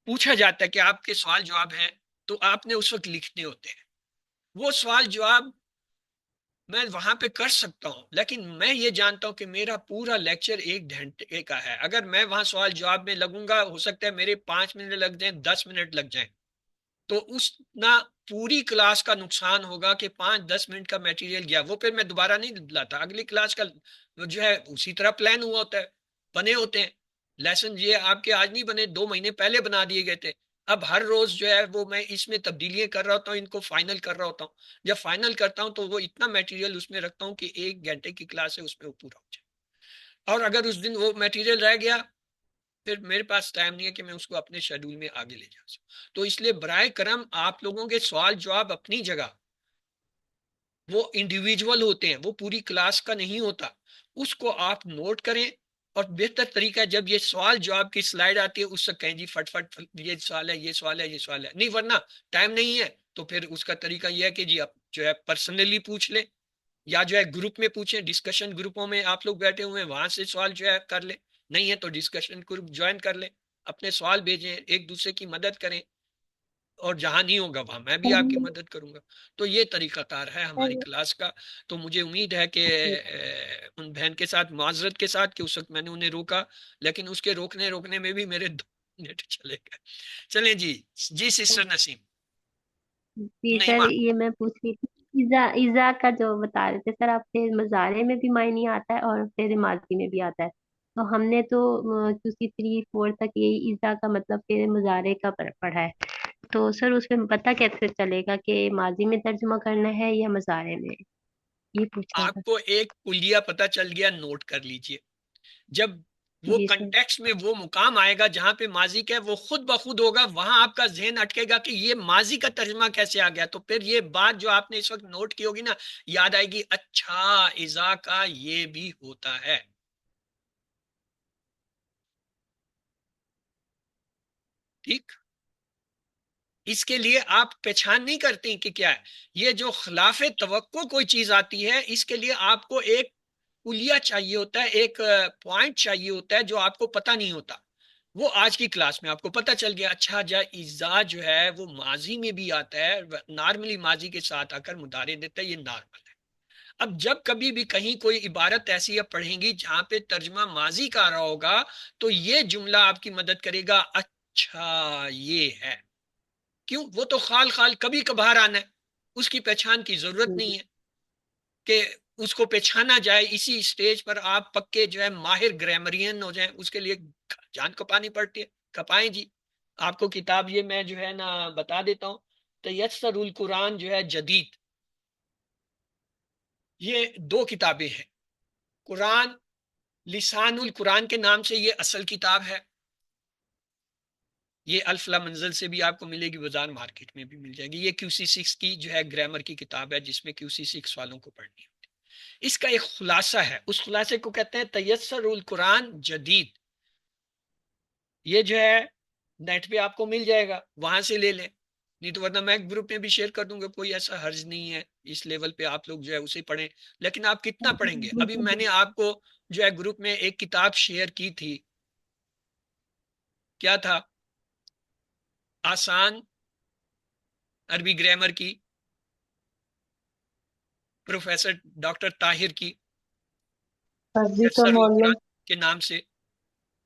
پوچھا جاتا ہے کہ آپ کے سوال جواب ہیں تو آپ نے اس وقت لکھنے ہوتے ہیں. وہ سوال جواب میں وہاں پہ کر سکتا ہوں، لیکن میں یہ جانتا ہوں کہ میرا پورا لیکچر 1 گھنٹے کا ہے. اگر میں وہاں سوال جواب میں لگوں گا، ہو سکتا ہے میرے 5 منٹ لگ جائیں، 10 منٹ لگ جائیں، تو اس نہ پوری کلاس کا نقصان ہوگا کہ 5-10 منٹ کا میٹیریل گیا. وہ پھر میں دوبارہ نہیں لاتا. اگلی کلاس کا جو ہے اسی طرح پلان ہوا ہوتا ہے، بنے ہوتے ہیں لیسن. یہ آپ کے آج نہیں بنے، 2 مہینے پہلے بنا دیے گئے تھے. اب ہر روز جو ہے وہ میں اس میں تبدیلیاں کر رہا ہوتا ہوں، ان کو فائنل کر رہا ہوتا ہوں. جب فائنل کرتا ہوں تو وہ اتنا میٹیریل اس میں رکھتا ہوں کہ 1 گھنٹے کی کلاس ہے اس میں وہ پورا ہو جائے. اور اگر اس دن وہ میٹیریل رہ گیا پھر میرے پاس ٹائم نہیں ہے کہ میں اس کو اپنے شیڈول میں آگے لے جا سکوں. تو اس لیے برائے کرم آپ لوگوں کے سوال جواب اپنی جگہ وہ انڈیویجول ہوتے ہیں، وہ پوری کلاس کا نہیں ہوتا. اس کو آپ نوٹ کریں، اور بہتر طریقہ ہے جب یہ سوال جواب کی سلائیڈ آتی ہے اس سے کہیں جی فٹ فٹ یہ سوال ہے، یہ سوال ہے، یہ سوال ہے. نہیں ورنہ ٹائم نہیں ہے تو پھر اس کا طریقہ یہ ہے کہ جی آپ جو ہے پرسنلی پوچھ لیں، یا جو ہے گروپ میں پوچھیں. ڈسکشن گروپوں میں آپ لوگ بیٹھے ہوئے ہیں وہاں سے سوال جو ہے کر لیں. نہیں ہے تو ڈسکشن گروپ جوائن کر لیں، اپنے سوال بھیجیں، ایک دوسرے کی مدد کریں. اور جہاں نہیں ہوگا وہاں میں بھی آپ کی مدد کروں گا. تو یہ طریقہ کار ہے ہماری کلاس کا. تو مجھے امید ہے کہ ان بہن کے ساتھ معذرت کے ساتھ کہ اس وقت میں نے انہیں روکا، لیکن اس کے روکنے میں بھی میرے 2 منٹ چلے گئے. چلیں جی. جی سسٹر نسیم. جی نہیں سر، ماں. یہ میں پوچھ رہی تھی ایزا کا جو بتا رہے تھے سر آپ، فعل مضارع میں بھی معنی آتا ہے اور فعل ماضی میں بھی آتا ہے. تو ہم نے تو QC 3-4 تک یہی ایزا کا مطلب فعل مضارع کا پڑھا ہے. تو سر اس میں پتہ کیسے چلے گا کہ ماضی میں ترجمہ کرنا ہے یا مضارع میں؟ یہ پوچھنا تھا. آپ کو ایک کلیہ پتہ چل گیا، نوٹ کر لیجئے. جب وہ جی سر. کنٹیکسٹ میں وہ مقام آئے گا جہاں پہ ماضی کا ہے وہ خود بخود ہوگا، وہاں آپ کا ذہن اٹکے گا کہ یہ ماضی کا ترجمہ کیسے آ گیا. تو پھر یہ بات جو آپ نے اس وقت نوٹ کی ہوگی نا، یاد آئے گی، اچھا اذا کا یہ بھی ہوتا ہے. ٹھیک. اس کے لیے آپ پہچان نہیں کرتے کہ کیا ہے. یہ جو خلاف توقع کوئی چیز آتی ہے اس کے لیے آپ کو ایک کلیہ چاہیے ہوتا ہے، ایک پوائنٹ چاہیے ہوتا ہے جو آپ کو پتہ نہیں ہوتا. وہ آج کی کلاس میں آپ کو پتہ چل گیا. اچھا جا اذا جو ہے وہ ماضی میں بھی آتا ہے، نارملی ماضی کے ساتھ آ کر مضارع دیتا ہے، یہ نارمل ہے. اب جب کبھی بھی کہیں کوئی عبارت ایسی آپ پڑھیں گی جہاں پہ ترجمہ ماضی کا آ رہا ہوگا تو یہ جملہ آپ کی مدد کرے گا. اچھا یہ ہے. کیوں؟ وہ تو خال کبھی کبھار آنا ہے، اس کی پہچان کی ضرورت نہیں ہے کہ اس کو پہچانا جائے. اسی اسٹیج پر آپ پکے جو ہے ماہر گرامرین ہو جائیں، اس کے لیے جان کپانی پڑتی ہے. کپائیں جی. آپ کو کتاب یہ میں جو ہے نا بتا دیتا ہوں، تیسر القرآن جو ہے جدید، یہ 2 کتابیں ہیں. قرآن لسان القرآن کے نام سے یہ اصل کتاب ہے. یہ الفلا منزل سے بھی آپ کو ملے گی، بازار مارکیٹ میں بھی مل جائے گی. یہ QC 6 کی جو ہے گرامر کی کتاب ہے جس میں QC 6 والوں کو پڑھنی ہوتی ہے. اس کا ایک خلاصہ ہے، اس خلاصے کو کہتے ہیں تیسر القرآن جدید. یہ جو ہے نیٹ پہ آپ کو مل جائے گا، وہاں سے لے لیں. نہیں تو ورنہ میں گروپ میں بھی شیئر کر دوں گا، کوئی ایسا حرج نہیں ہے. اس لیول پہ آپ لوگ جو ہے اسے پڑھیں. لیکن آپ کتنا پڑھیں گے؟ ابھی میں نے آپ کو جو ہے گروپ میں ایک کتاب شیئر کی تھی، کیا تھا؟ آسان عربی گرامر کی، پروفیسر ڈاکٹر طاہر کی، قرآن کے نام سے.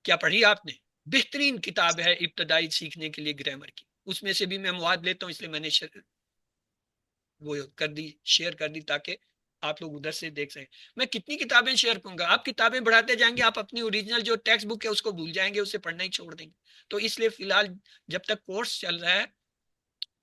کیا پڑھی آپ نے؟ بہترین کتاب ہے ابتدائی سیکھنے کے لیے گرامر کی. اس میں سے بھی میں مواد لیتا ہوں، اس لیے میں نے وہ شیئر کر دی تاکہ آپ لوگ ادھر سے دیکھ سکیں. میں کتنی کتابیں شیئر کروں گا؟ آپ کتابیں بڑھاتے جائیں گے، آپ اپنی اوریجنل جو ٹیکسٹ بک ہے اس کو بھول جائیں گے، اسے پڑھنا ہی چھوڑ دیں گے. تو اس لیے فی الحال جب تک کورس چل رہا ہے،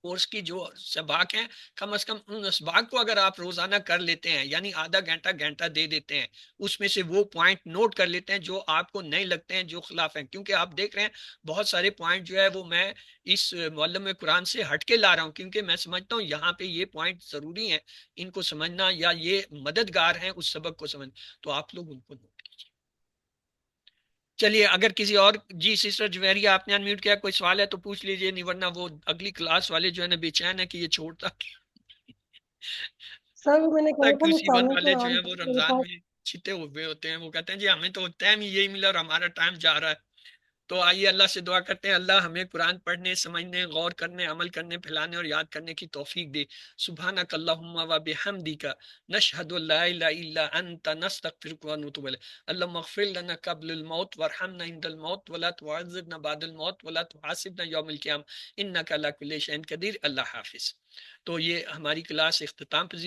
کورس کی جو سباق ہیں، کم از کم ان اسباق کو اگر آپ روزانہ کر لیتے ہیں، یعنی آدھا گھنٹہ دے دیتے ہیں، اس میں سے وہ پوائنٹ نوٹ کر لیتے ہیں جو آپ کو نہیں لگتے ہیں، جو خلاف ہیں. کیونکہ آپ دیکھ رہے ہیں بہت سارے پوائنٹ جو ہے وہ میں اس معلم قرآن سے ہٹ کے لا رہا ہوں، کیونکہ میں سمجھتا ہوں یہاں پہ یہ پوائنٹ ضروری ہیں، ان کو سمجھنا، یا یہ مددگار ہیں اس سبق کو سمجھنا. تو آپ لوگ ان کو نوٹ کیجیے. چلیے اگر کسی اور، جی سسٹر جویریہ آپ نے انمیوٹ کیا، کوئی سوال ہے تو پوچھ لیجئے، نہیں ورنہ وہ اگلی کلاس والے جو ہے نا بے چین ہے کہ یہ چھوڑتا سر میں نے کہا تھا QC 1 مثالیں والے جو قرآن ہیں وہ کی میرے رمضان پاس. میں چھتے ہوئے ہوتے ہیں، وہ کہتے ہیں جی ہمیں تو ٹائم ہی یہی ملا اور ہمارا ٹائم جا رہا ہے. تو آئیے اللہ سے دعا کرتے ہیں، اللہ ہمیں قرآن پڑھنے، سمجھنے، غور کرنے، عمل کرنے، پھیلانے اور یاد کرنے کی توفیق دے۔ سبحانک اللہم و بحمدک نشہد ان لا الہ الا انت نستغفرک و نتوب الیک۔ اللہم اغفر لنا قبل الموت وارحمنا عند الموت ولا تعذبنا بعد الموت ولا تحاسبنا یوم القیامہ انک علی کل شیء قدیر۔ اللہ حافظ۔ تو یہ ہماری کلاس اختتام پذیر